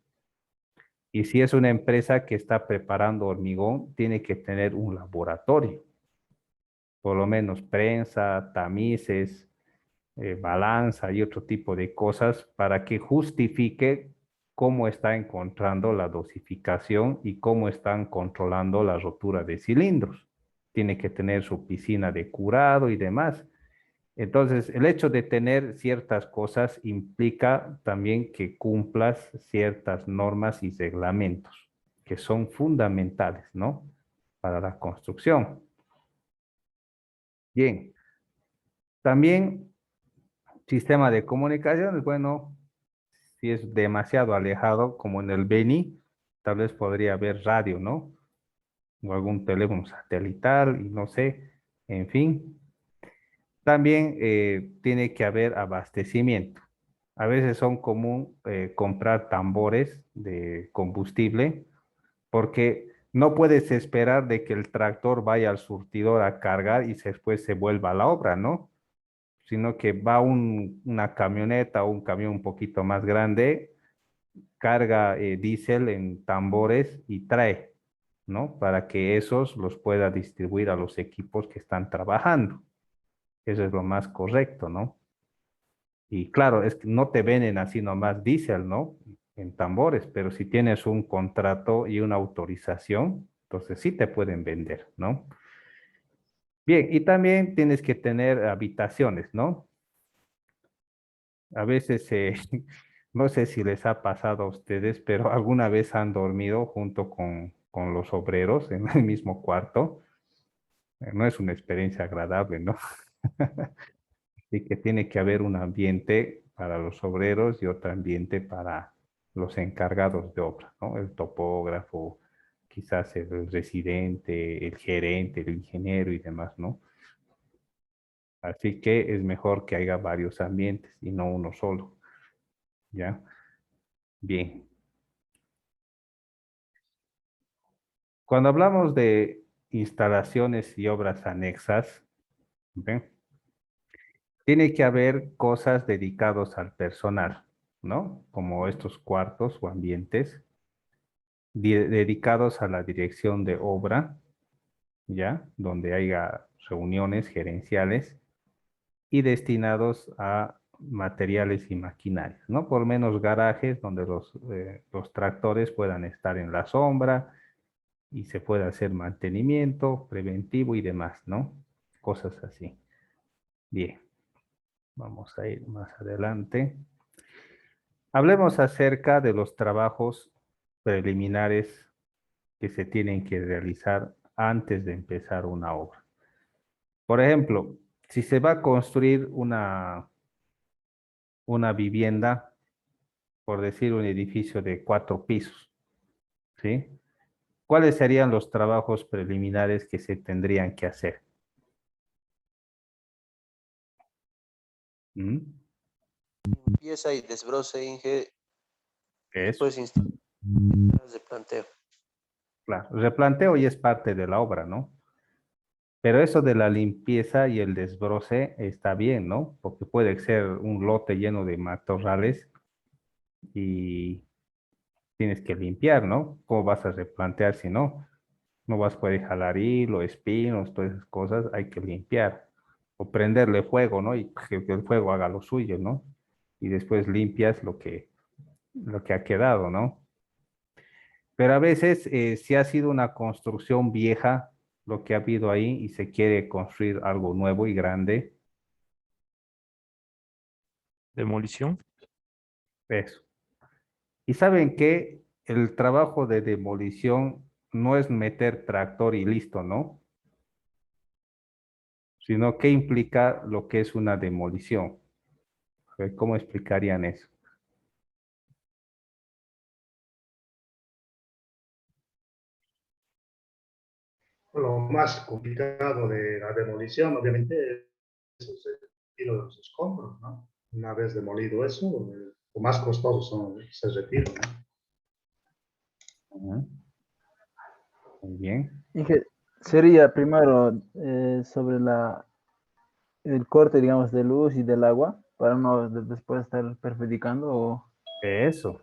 Y si es una empresa que está preparando hormigón, tiene que tener un laboratorio, por lo menos prensa, tamices, balanza y otro tipo de cosas para que justifique cómo está encontrando la dosificación y cómo están controlando la rotura de cilindros. Tiene que tener su piscina de curado y demás. Entonces, el hecho de tener ciertas cosas implica también que cumplas ciertas normas y reglamentos que son fundamentales, ¿no? Para la construcción. Bien, también sistema de comunicaciones, bueno, si es demasiado alejado, como en el Beni, tal vez podría haber radio, ¿no? o algún teléfono satelital y no sé, en fin. También tiene que haber abastecimiento. A veces son común comprar tambores de combustible porque no puedes esperar de que el tractor vaya al surtidor a cargar y después se vuelva a la obra, ¿no? Sino que va una camioneta o un camión un poquito más grande, carga diésel en tambores y trae, ¿no? Para que esos los pueda distribuir a los equipos que están trabajando. Eso es lo más correcto, ¿no? Y claro, es que no te venden así nomás diésel, ¿no? En tambores, pero si tienes un contrato y una autorización, entonces sí te pueden vender, ¿no? Bien, y también tienes que tener habitaciones, ¿no? A veces, no sé si les ha pasado a ustedes, pero alguna vez han dormido junto con los obreros en el mismo cuarto. No es una experiencia agradable, ¿no? Así que tiene que haber un ambiente para los obreros y otro ambiente para los encargados de obra, ¿no? El topógrafo, quizás el residente, el gerente, el ingeniero y demás, ¿no? Así que es mejor que haya varios ambientes y no uno solo, ¿ya? Bien. Cuando hablamos de instalaciones y obras anexas, ¿ven? Tiene que haber cosas dedicadas al personal, ¿no? Como estos cuartos o ambientes dedicados a la dirección de obra, ¿ya? Donde haya reuniones gerenciales y destinados a materiales y maquinarias, ¿no? Por lo menos garajes donde los tractores puedan estar en la sombra y se pueda hacer mantenimiento preventivo y demás, ¿no? Cosas así. Bien, vamos a ir más adelante. Hablemos acerca de los trabajos preliminares que se tienen que realizar antes de empezar una obra. Por ejemplo, si se va a construir una vivienda, por decir un edificio de 4 pisos, ¿sí? ¿Cuáles serían los trabajos preliminares que se tendrían que hacer? ¿Mm? Pieza y desbroce, Inge, Eso, después instalaciones de planteo. claro. El replanteo ya es parte de la obra, ¿no? Pero eso de la limpieza y el desbroce está bien, ¿no? Porque puede ser un lote lleno de matorrales y tienes que limpiar, ¿no? ¿Cómo vas a replantear si no? No vas a poder jalar hilo, espinos, todas esas cosas, hay que limpiar. O prenderle fuego, ¿no? Y que el fuego haga lo suyo, ¿no? Y después limpias lo que ha quedado, ¿no? Pero a veces, si ha sido una construcción vieja, lo que ha habido ahí, y se quiere construir algo nuevo y grande, Demolición. eso. Y saben que el trabajo de demolición no es meter tractor y listo, ¿no? Sino que implica lo que es una demolición. A ver, ¿cómo explicarían eso? Lo más complicado de la demolición, obviamente, es el retiro de los escombros, ¿no? Una vez demolido eso, lo más costoso son ese retiro, ¿no? Ujú. Muy bien. Inge, sería primero sobre el corte, digamos, de luz y del agua para no después estar perjudicando o... Eso,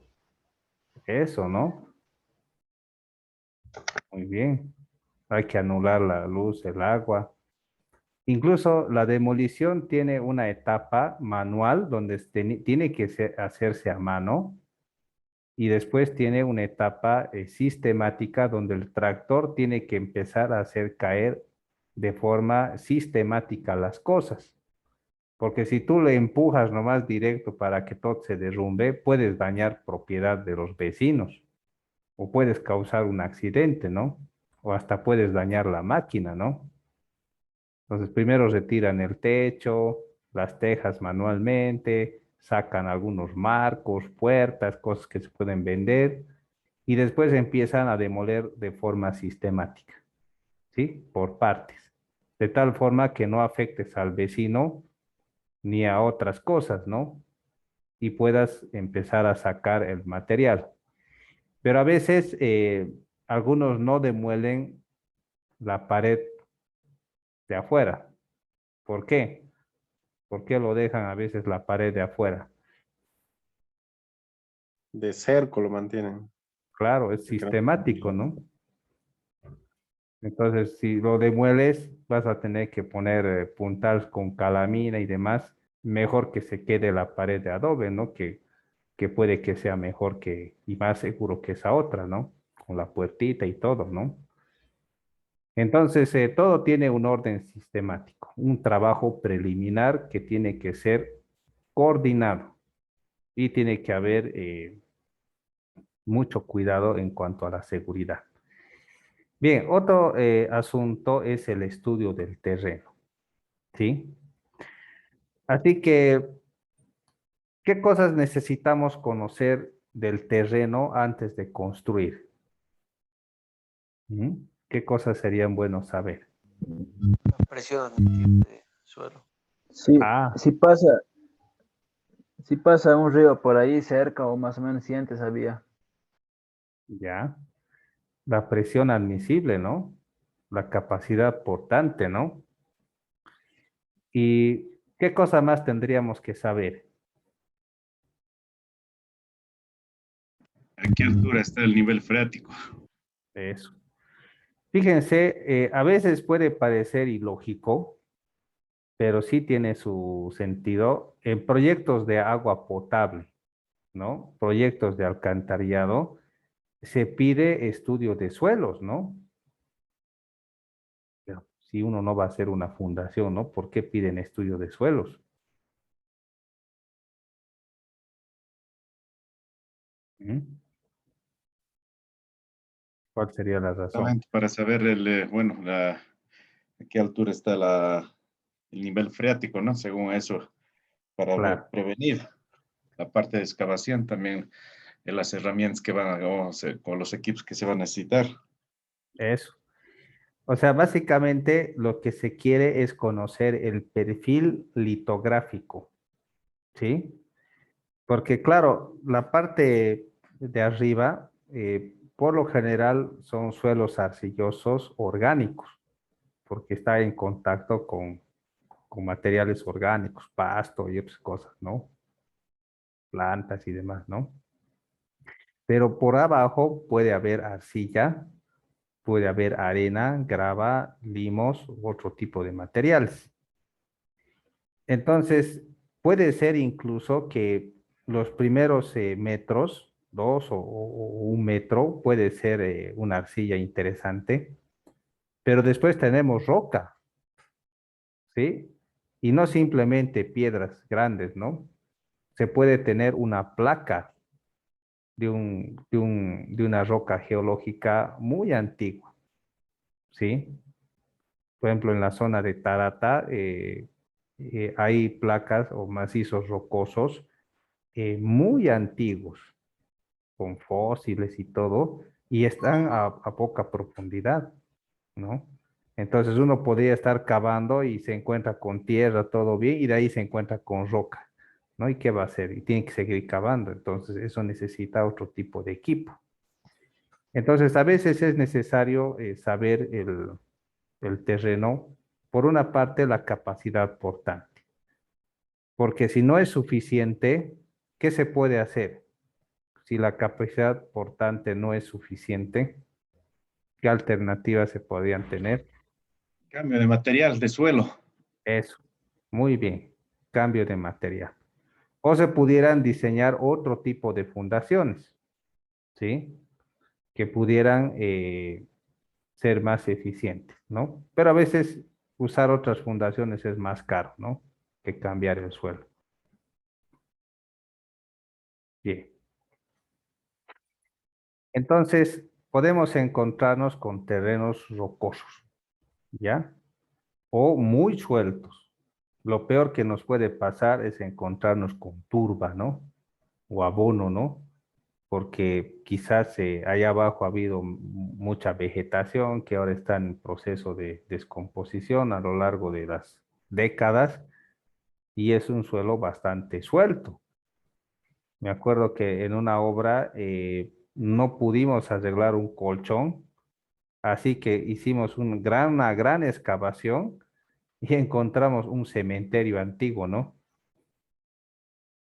¿no? Muy bien. Hay que anular la luz, el agua. Incluso la demolición tiene una etapa manual donde tiene que hacerse a mano y después tiene una etapa sistemática donde el tractor tiene que empezar a hacer caer de forma sistemática las cosas. Porque si tú le empujas nomás directo para que todo se derrumbe, puedes dañar propiedad de los vecinos o puedes causar un accidente, ¿no? O hasta puedes dañar la máquina, ¿no? Entonces, primero retiran el techo, las tejas manualmente, sacan algunos marcos, puertas, cosas que se pueden vender, y después empiezan a demoler de forma sistemática. ¿sí? Por partes, de tal forma que no afectes al vecino ni a otras cosas, ¿no? Y puedas empezar a sacar el material. Pero a veces algunos no demuelen la pared de afuera. ¿Por qué? ¿Por qué lo dejan a veces la pared de afuera? De cerco lo mantienen. Claro, es Porque no- sistemático, ¿no? Entonces, si lo demueles, vas a tener que poner puntal con calamina y demás. Mejor que se quede la pared de adobe, ¿no? Que puede que sea mejor que, y más seguro que esa otra, ¿no? Con la puertita y todo, ¿no? Entonces, todo tiene un orden sistemático, un trabajo preliminar que tiene que ser coordinado y tiene que haber mucho cuidado en cuanto a la seguridad. Bien, otro asunto es el estudio del terreno, ¿sí? Así que, ¿qué cosas necesitamos conocer del terreno antes de construir? ¿Mm? ¿Qué cosas serían buenos saber? La presión admisible de suelo. Sí, Ah, si pasa un río por ahí cerca o más o menos si antes había. ya. La presión admisible, ¿no? La capacidad portante, ¿no? ¿Y qué cosa más tendríamos que saber? ¿A qué altura está el nivel freático? Eso. Fíjense, a veces puede parecer ilógico, pero sí tiene su sentido en proyectos de agua potable, ¿no? Proyectos de alcantarillado, se pide estudio de suelos, ¿no? Pero si uno no va a hacer una fundación, ¿no? ¿Por qué piden estudio de suelos? ¿Mm? ¿Cuál sería la razón? Solamente para saber bueno, a qué altura está el nivel freático, ¿no? Según eso, para Claro, prevenir la parte de excavación también, las herramientas que van a, o los equipos que se van a necesitar. eso. O sea, básicamente lo que se quiere es conocer el perfil litográfico, ¿sí? Porque claro, la parte de arriba, por lo general, son suelos arcillosos orgánicos, porque está en contacto con materiales orgánicos, pasto y otras cosas, ¿no? Plantas y demás, ¿no? Pero por abajo puede haber arcilla, puede haber arena, grava, limos, u otro tipo de materiales. Entonces, puede ser incluso que los primeros metros, 2 o 1 metro, puede ser una arcilla interesante, pero después tenemos roca, ¿sí? Y no simplemente piedras grandes, ¿no? Se puede tener una placa de una roca geológica muy antigua, ¿sí? Por ejemplo, en la zona de Tarata hay placas o macizos rocosos muy antiguos, con fósiles y todo, y están a poca profundidad, ¿no? Entonces uno podría estar cavando y se encuentra con tierra, todo bien, y de ahí se encuentra con roca, ¿no? ¿Y qué va a hacer? Y tiene que seguir cavando, entonces eso necesita otro tipo de equipo. Entonces a veces es necesario saber el terreno, por una parte la capacidad portante, porque si no es suficiente, ¿qué se puede hacer? Si la capacidad portante no es suficiente, ¿qué alternativas se podrían tener? Cambio de material, de suelo. Eso, muy bien, cambio de material. O se pudieran diseñar otro tipo de fundaciones, ¿sí? Que pudieran ser más eficientes, ¿no? Pero a veces usar otras fundaciones es más caro, ¿no? Que cambiar el suelo. Bien. Entonces, podemos encontrarnos con terrenos rocosos, ¿ya? O muy sueltos. Lo peor que nos puede pasar es encontrarnos con turba, ¿no? O abono, ¿no? porque quizás allá abajo ha habido mucha vegetación que ahora está en proceso de descomposición a lo largo de las décadas y es un suelo bastante suelto. Me acuerdo que en una obra no pudimos arreglar un colchón, así que hicimos una gran excavación y encontramos un cementerio antiguo, ¿no?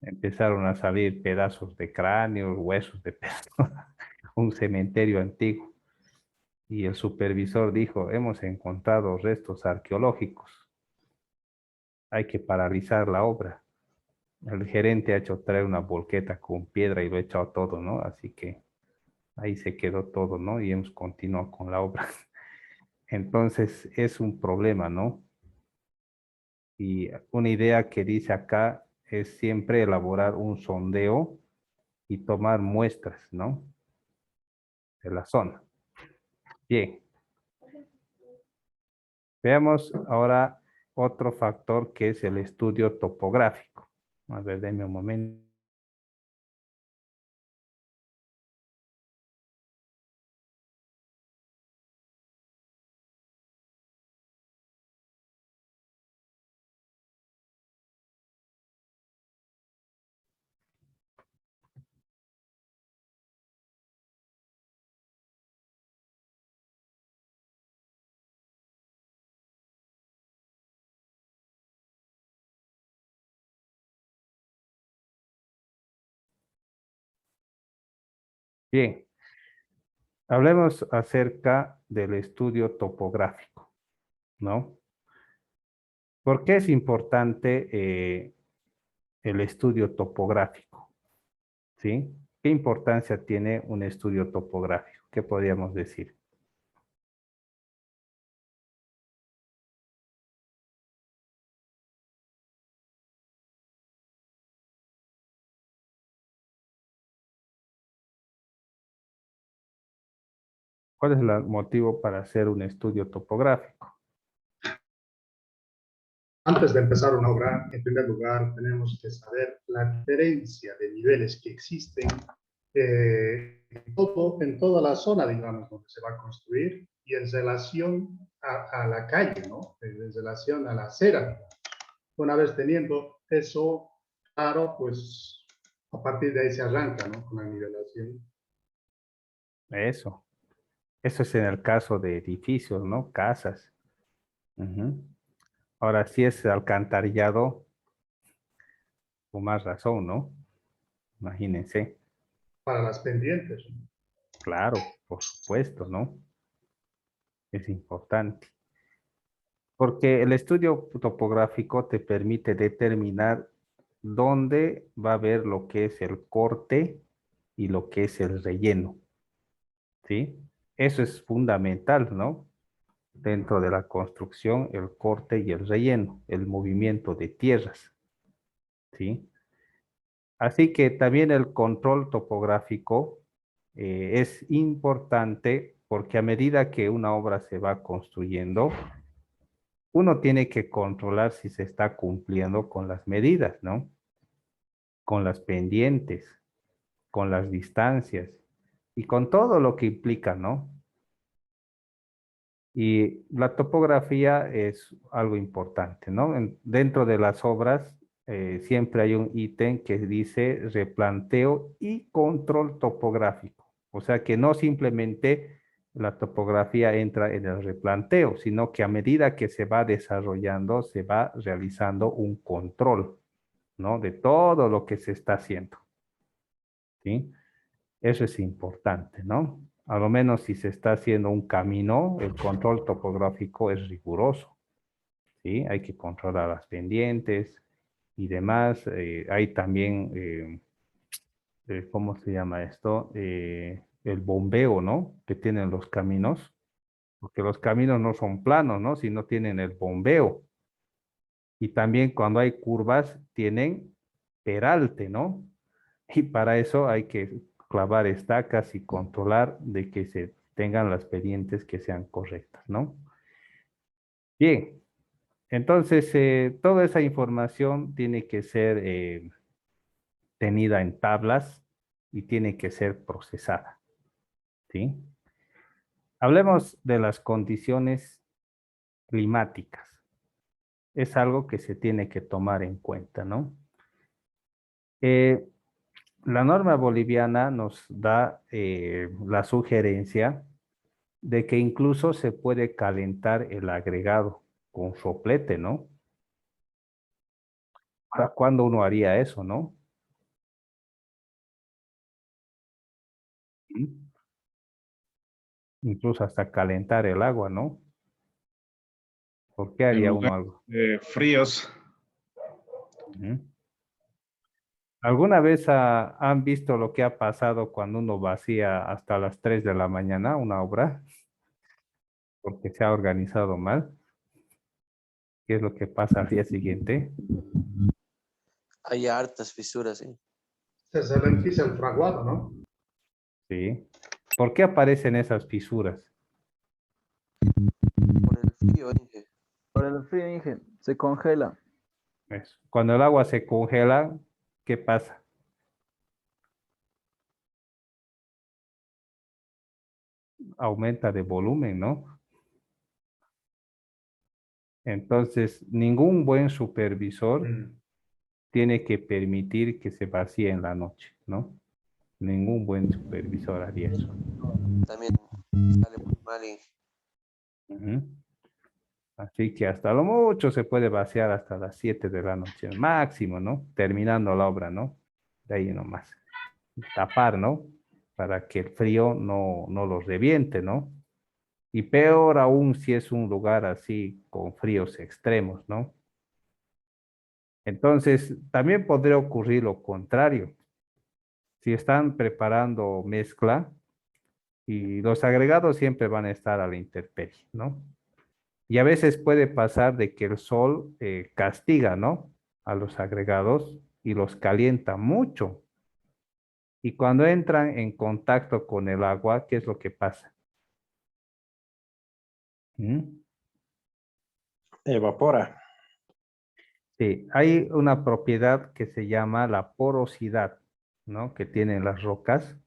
Empezaron a salir pedazos de cráneos, huesos de personas, un cementerio antiguo. Y el supervisor dijo, hemos encontrado restos arqueológicos, hay que paralizar la obra. El gerente ha hecho traer una volqueta con piedra y lo ha echado todo, ¿no? Así que ahí se quedó todo, ¿no? Y hemos continuado con la obra. Entonces es un problema, ¿no? Y una idea que dice acá es siempre elaborar un sondeo y tomar muestras, ¿no? De la zona. Bien. Veamos ahora otro factor que es el estudio topográfico. A ver, denme un momento. Bien, hablemos acerca del estudio topográfico, ¿no? ¿Por qué es importante el estudio topográfico? ¿Sí? ¿Qué importancia tiene un estudio topográfico? ¿Qué podríamos decir? ¿Cuál es el motivo para hacer un estudio topográfico? Antes de empezar una obra, en primer lugar, tenemos que saber la diferencia de niveles que existen en toda la zona, digamos, donde se va a construir y en relación a la calle, ¿no? En relación a la acera. Una vez teniendo eso claro, pues a partir de ahí se arranca, ¿no? Con la nivelación. Eso. Eso es en el caso de edificios, ¿no? Casas. Ujú. Ahora, si es alcantarillado, con más razón, ¿no? Imagínense. Para las pendientes. Claro, por supuesto, ¿no? Es importante. Porque el estudio topográfico te permite determinar dónde va a haber lo que es el corte y lo que es el relleno, ¿sí? Eso es fundamental, ¿no? Dentro de la construcción, el corte y el relleno, el movimiento de tierras, ¿sí? Así que también el control topográfico es importante porque a medida que una obra se va construyendo, uno tiene que controlar si se está cumpliendo con las medidas, ¿no? Con las pendientes, con las distancias y con todo lo que implica, ¿no? Y la topografía es algo importante, ¿no? Dentro de las obras siempre hay un ítem que dice replanteo y control topográfico. O sea que no simplemente la topografía entra en el replanteo, sino que a medida que se va desarrollando, se va realizando un control, ¿no? De todo lo que se está haciendo, ¿sí? Eso es importante, ¿no? A lo menos si se está haciendo un camino, el control topográfico es riguroso, ¿sí? Hay que controlar las pendientes y demás. Hay también, ¿cómo se llama esto? El bombeo, ¿no? Que tienen los caminos, porque los caminos no son planos, ¿no? Sino tienen el bombeo. Y también cuando hay curvas, tienen peralte, ¿no? Y para eso hay que clavar estacas y controlar de que se tengan las pendientes que sean correctas, ¿no? Bien, entonces toda esa información tiene que ser tenida en tablas y tiene que ser procesada, ¿sí? Hablemos de las condiciones climáticas. Es algo que se tiene que tomar en cuenta, ¿no? La norma boliviana nos da la sugerencia de que incluso se puede calentar el agregado con soplete, ¿no? ¿Para cuándo uno haría eso, no? ¿Mm? Incluso hasta calentar el agua, ¿no? ¿Por qué En haría uno lugares algo? fríos. Ujú. ¿Alguna vez han visto lo que ha pasado cuando uno vacía hasta las 3 de la mañana una obra? Porque se ha organizado mal. ¿Qué es lo que pasa al día siguiente? Hay hartas fisuras, sí. Se le empieza el fraguado, ¿no? Sí. ¿Por qué aparecen esas fisuras? Por el frío, Inge. Por el frío, Inge, se congela. Eso. Cuando el agua se congela, ¿qué pasa? Aumenta de volumen, ¿no? Entonces, ningún buen supervisor Mm. tiene que permitir que se vacíe en la noche, ¿no? Ningún buen supervisor haría eso. También sale muy mal, Inge. Ujú. Así que hasta lo mucho se puede vaciar hasta las 7 de la noche, máximo, ¿no? Terminando la obra, ¿no? De ahí nomás. Tapar, ¿no? Para que el frío no los reviente, ¿no? Y peor aún si es un lugar así con fríos extremos, ¿no? Entonces, también podría ocurrir lo contrario. Si están preparando mezcla y los agregados siempre van a estar a la intemperie, ¿no? Y a veces puede pasar de que el sol castiga, ¿no? A los agregados y los calienta mucho. Y cuando entran en contacto con el agua, ¿qué es lo que pasa? ¿Mm? Evapora. Sí, hay una propiedad que se llama la porosidad, ¿no? Que tienen las rocas.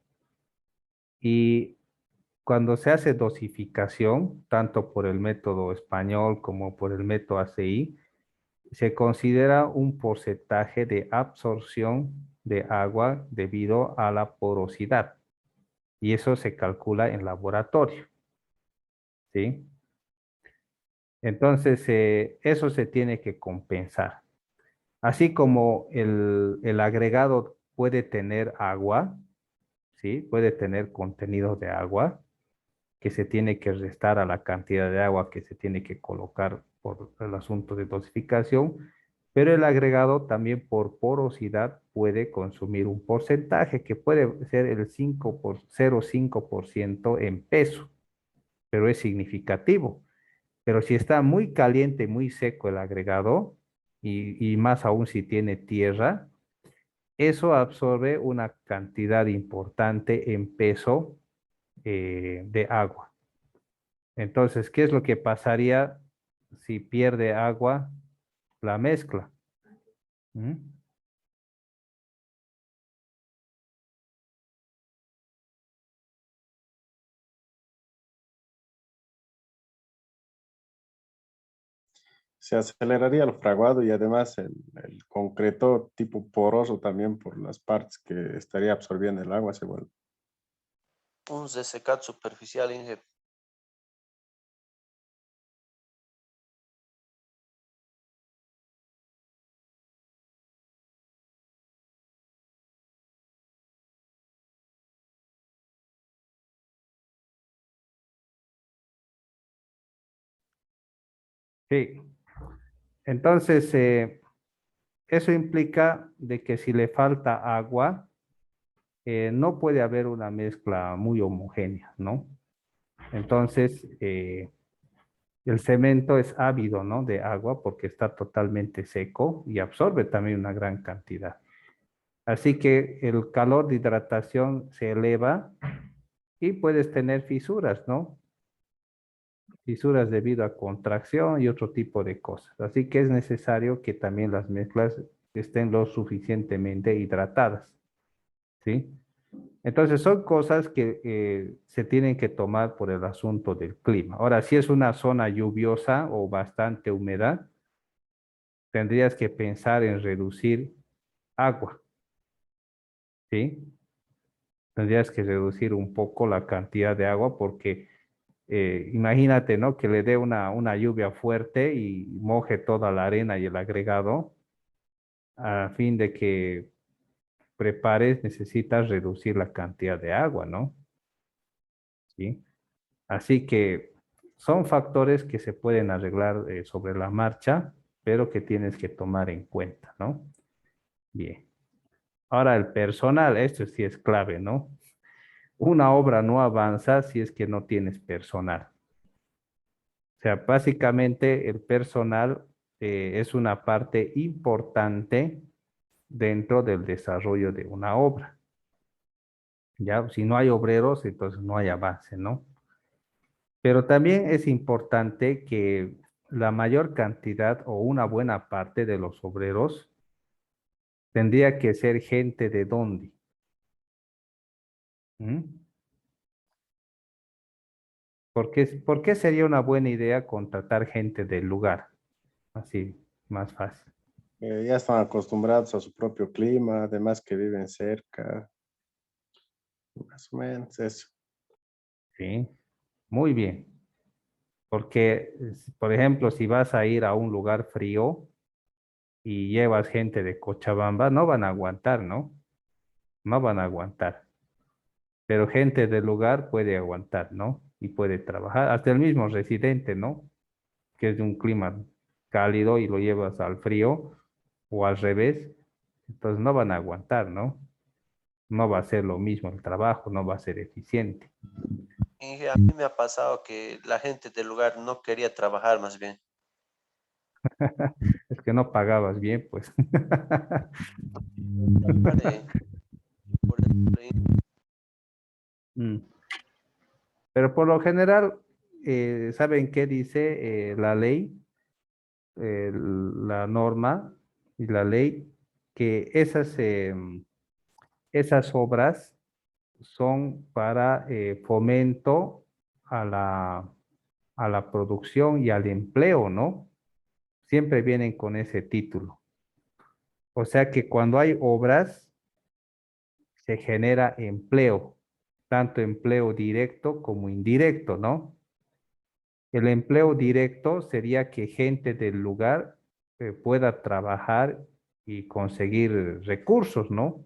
Y cuando se hace dosificación, tanto por el método español como por el método ACI, se considera un porcentaje de absorción de agua debido a la porosidad. Y eso se calcula en laboratorio, ¿sí? Entonces, eso se tiene que compensar. Así como el agregado puede tener agua, ¿sí? Puede tener contenido de agua que se tiene que restar a la cantidad de agua que se tiene que colocar por el asunto de dosificación, pero el agregado también por porosidad puede consumir un porcentaje que puede ser el 0,5% en peso, pero es significativo. Pero si está muy caliente, muy seco el agregado, y más aún si tiene tierra, eso absorbe una cantidad importante en peso de agua. Entonces, ¿qué es lo que pasaría si pierde agua la mezcla? ¿Mm? Se aceleraría el fraguado y además el concreto tipo poroso también por las partes que estaría absorbiendo el agua se vuelve. Un resecat superficial, Inge. Sí. Entonces, eso implica de que si le falta agua, no puede haber una mezcla muy homogénea, ¿no? Entonces, el cemento es ávido, ¿no? De agua porque está totalmente seco y absorbe también una gran cantidad. Así que el calor de hidratación se eleva y puedes tener fisuras, ¿no? Fisuras debido a contracción y otro tipo de cosas. Así que es necesario que también las mezclas estén lo suficientemente hidratadas, ¿sí? Entonces son cosas que se tienen que tomar por el asunto del clima. Ahora, si es una zona lluviosa o bastante humedad, tendrías que pensar en reducir agua, ¿sí? Tendrías que reducir un poco la cantidad de agua porque imagínate, ¿no? Que le dé una lluvia fuerte y moje toda la arena y el agregado, a fin de que prepares, necesitas reducir la cantidad de agua, ¿no? ¿Sí? Así que son factores que se pueden arreglar sobre la marcha, pero que tienes que tomar en cuenta, ¿no? Bien. Ahora el personal, esto sí es clave, ¿no? Una obra no avanza si es que no tienes personal. O sea, básicamente el personal es una parte importante dentro del desarrollo de una obra. Ya, si no hay obreros, entonces no hay avance, ¿no? Pero también es importante que la mayor cantidad o una buena parte de los obreros tendría que ser gente de dónde. ¿Mm? ¿Por qué sería una buena idea contratar gente del lugar? Así, más fácil. Ya están acostumbrados a su propio clima, además que viven cerca, más o menos eso. Sí, muy bien. Porque, por ejemplo, si vas a ir a un lugar frío y llevas gente de Cochabamba, no van a aguantar, ¿no? No van a aguantar. Pero gente del lugar puede aguantar, ¿no? Y puede trabajar. Hasta el mismo residente, ¿no? Que es de un clima cálido y lo llevas al frío o al revés, entonces no van a aguantar, ¿no? No va a ser lo mismo el trabajo, no va a ser eficiente. Inge, a mí me ha pasado que la gente del lugar no quería trabajar más bien. Es que no pagabas bien, pues. Vale, por ejemplo, Mm. Pero por lo general, ¿saben qué dice la ley, la norma y la ley? Que esas obras son para fomento a a la producción y al empleo, ¿no? Siempre vienen con ese título. O sea que cuando hay obras, se genera empleo, tanto empleo directo como indirecto, ¿no? El empleo directo sería que gente del lugar pueda trabajar y conseguir recursos, ¿no?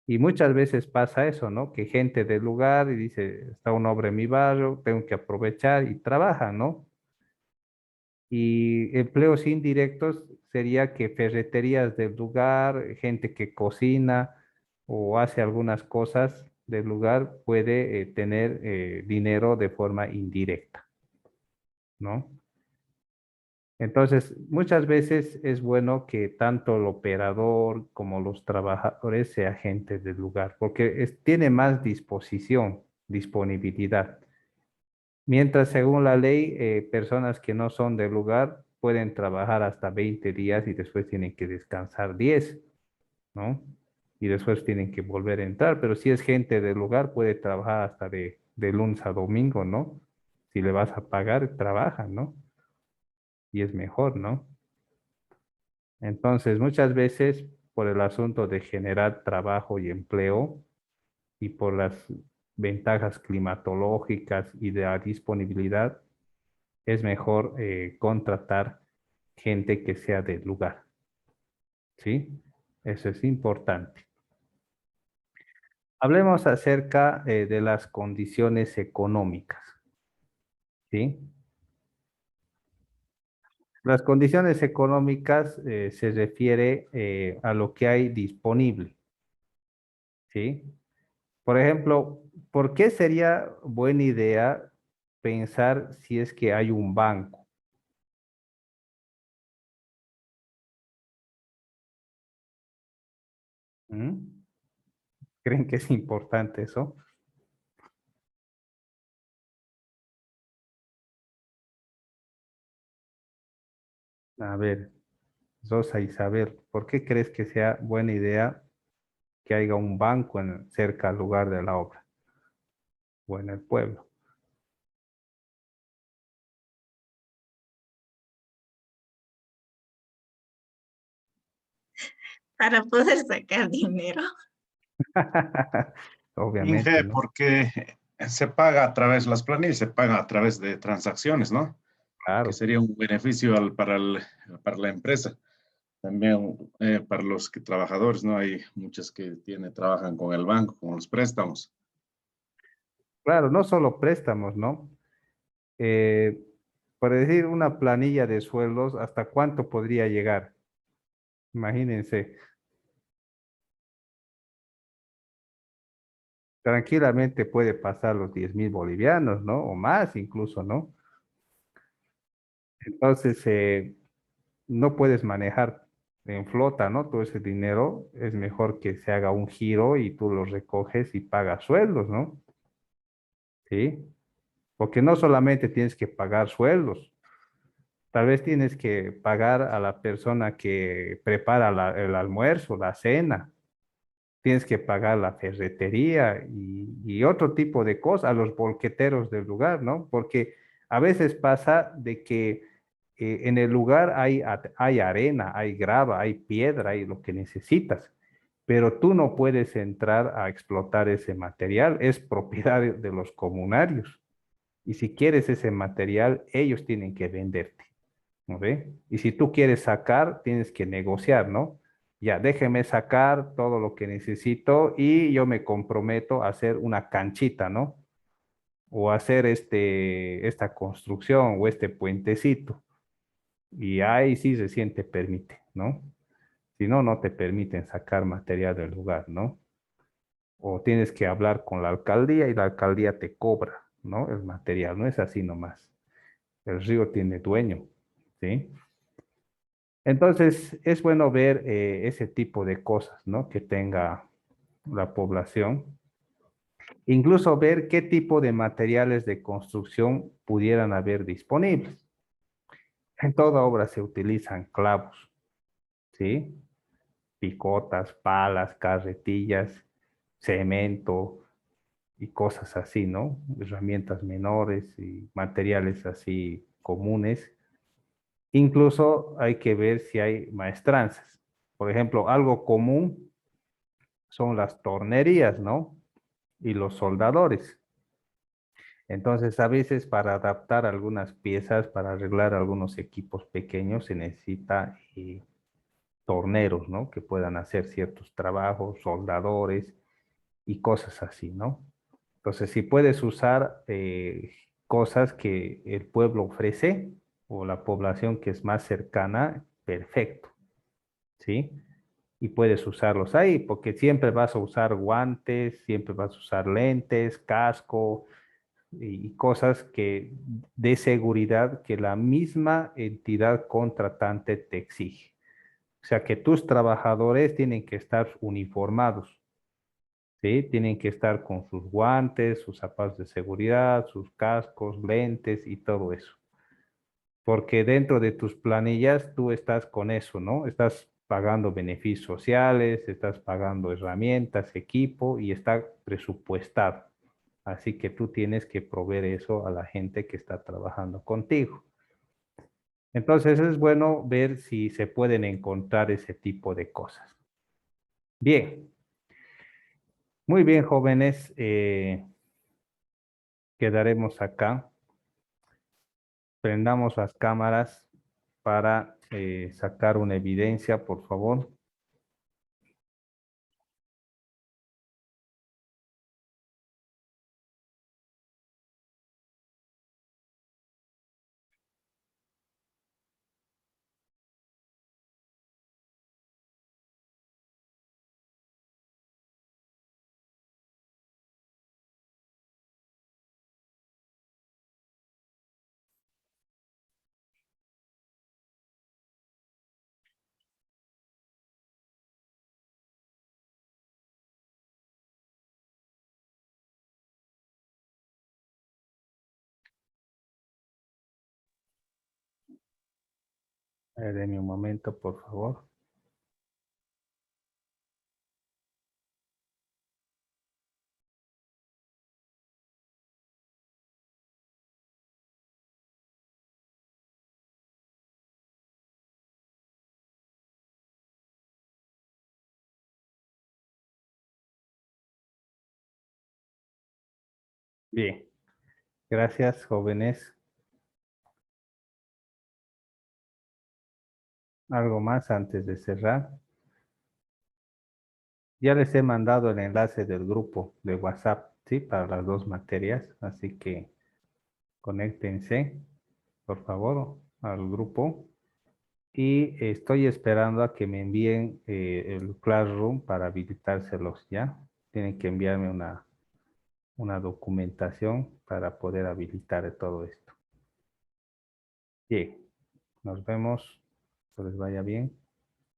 Y muchas veces pasa eso, ¿no? Que gente del lugar y dice, está una obra en mi barrio, tengo que aprovechar y trabajan, ¿no? Y empleos indirectos sería que ferreterías del lugar, gente que cocina o hace algunas cosas del lugar puede tener dinero de forma indirecta, ¿no? Entonces, muchas veces es bueno que tanto el operador como los trabajadores sea gente del lugar, porque tiene más disposición, disponibilidad. Mientras, según la ley, personas que no son del lugar pueden trabajar hasta 20 días y después tienen que descansar 10, ¿no? Y después tienen que volver a entrar, pero si es gente del lugar, puede trabajar hasta de lunes a domingo, ¿no? Si le vas a pagar, trabaja, ¿no? Y es mejor, ¿no? Entonces, muchas veces por el asunto de generar trabajo y empleo y por las ventajas climatológicas y de la disponibilidad, es mejor contratar gente que sea del lugar, ¿sí? Eso es importante. Hablemos acerca de las condiciones económicas, ¿sí? Las condiciones económicas se refiere a lo que hay disponible, ¿sí? Por ejemplo, ¿por qué sería buena idea pensar si es que hay un banco? ¿Mm? ¿Creen que es importante eso? A ver, Rosa Isabel, ¿por qué crees que sea buena idea que haya un banco cerca al lugar de la obra o en el pueblo. Para poder sacar dinero. Obviamente, Inge, ¿no? porque se paga a través, las planillas se pagan a través de transacciones, ¿no? Que Claro. sería un beneficio para la empresa. También para los trabajadores, ¿no? Hay muchos que trabajan con el banco, con los préstamos. Claro, no solo préstamos, ¿no? Eh, por decir una planilla de sueldos, ¿hasta cuánto podría llegar? Imagínense, tranquilamente puede pasar los 10.000 bolivianos, ¿no? O más incluso, ¿no? Entonces, no puedes manejar en flota, ¿no? Todo ese dinero, es mejor que se haga un giro y tú lo recoges y pagas sueldos, ¿no? ¿Sí? Porque no solamente tienes que pagar sueldos, tal vez tienes que pagar a la persona que prepara el almuerzo, la cena, tienes que pagar la ferretería y otro tipo de cosas, a los bolqueteros del lugar, ¿no? Porque a veces pasa de que en el lugar hay arena, hay grava, hay piedra, hay lo que necesitas, pero tú no puedes entrar a explotar ese material, es propiedad de los comunarios. Y si quieres ese material, ellos tienen que venderte, ¿no ve? Y si tú quieres sacar, tienes que negociar, ¿no? Ya, déjeme sacar todo lo que necesito y yo me comprometo a hacer una canchita, ¿no? O hacer esta construcción o este puentecito. Y ahí sí recién te permite, ¿no? Si no, no te permiten sacar material del lugar, ¿no? O tienes que hablar con la alcaldía y la alcaldía te cobra, ¿no? El material, no es así nomás. El río tiene dueño, ¿sí? Entonces, es bueno ver ese tipo de cosas, ¿no? Que tenga la población. Incluso ver qué tipo de materiales de construcción pudieran haber disponibles. En toda obra se utilizan clavos, ¿sí? Picotas, palas, carretillas, cemento y cosas así, ¿no? Herramientas menores y materiales así comunes. Incluso hay que ver si hay maestranzas. Por ejemplo, algo común son las tornerías, ¿no? Y los soldadores. Entonces, a veces para adaptar algunas piezas, para arreglar algunos equipos pequeños, se necesita torneros, ¿no? Que puedan hacer ciertos trabajos, soldadores y cosas así, ¿no? Entonces, si puedes usar cosas que el pueblo ofrece o la población que es más cercana, perfecto, ¿sí? Y puedes usarlos ahí, porque siempre vas a usar guantes, siempre vas a usar lentes, casco y cosas que de seguridad que la misma entidad contratante te exige. O sea que tus trabajadores tienen que estar uniformados, ¿sí? Tienen que estar con sus guantes, sus zapatos de seguridad, sus cascos, lentes y todo eso. Porque dentro de tus planillas tú estás con eso, ¿no? Estás pagando beneficios sociales, estás pagando herramientas, equipo y está presupuestado. Así que tú tienes que proveer eso a la gente que está trabajando contigo. Entonces es bueno ver si se pueden encontrar ese tipo de cosas. Bien, muy bien, jóvenes. Quedaremos acá. Prendamos las cámaras para sacar una evidencia, por favor. Denme un momento, por favor. Bien, gracias, jóvenes. ¿Algo más antes de cerrar? Ya les he mandado el enlace del grupo de WhatsApp, ¿sí? Para las dos materias, así que conéctense, por favor, al grupo. Y estoy esperando a que me envíen el Classroom para habilitárselos ya. Tienen que enviarme una documentación para poder habilitar todo esto. Bien, nos vemos. Que les vaya bien.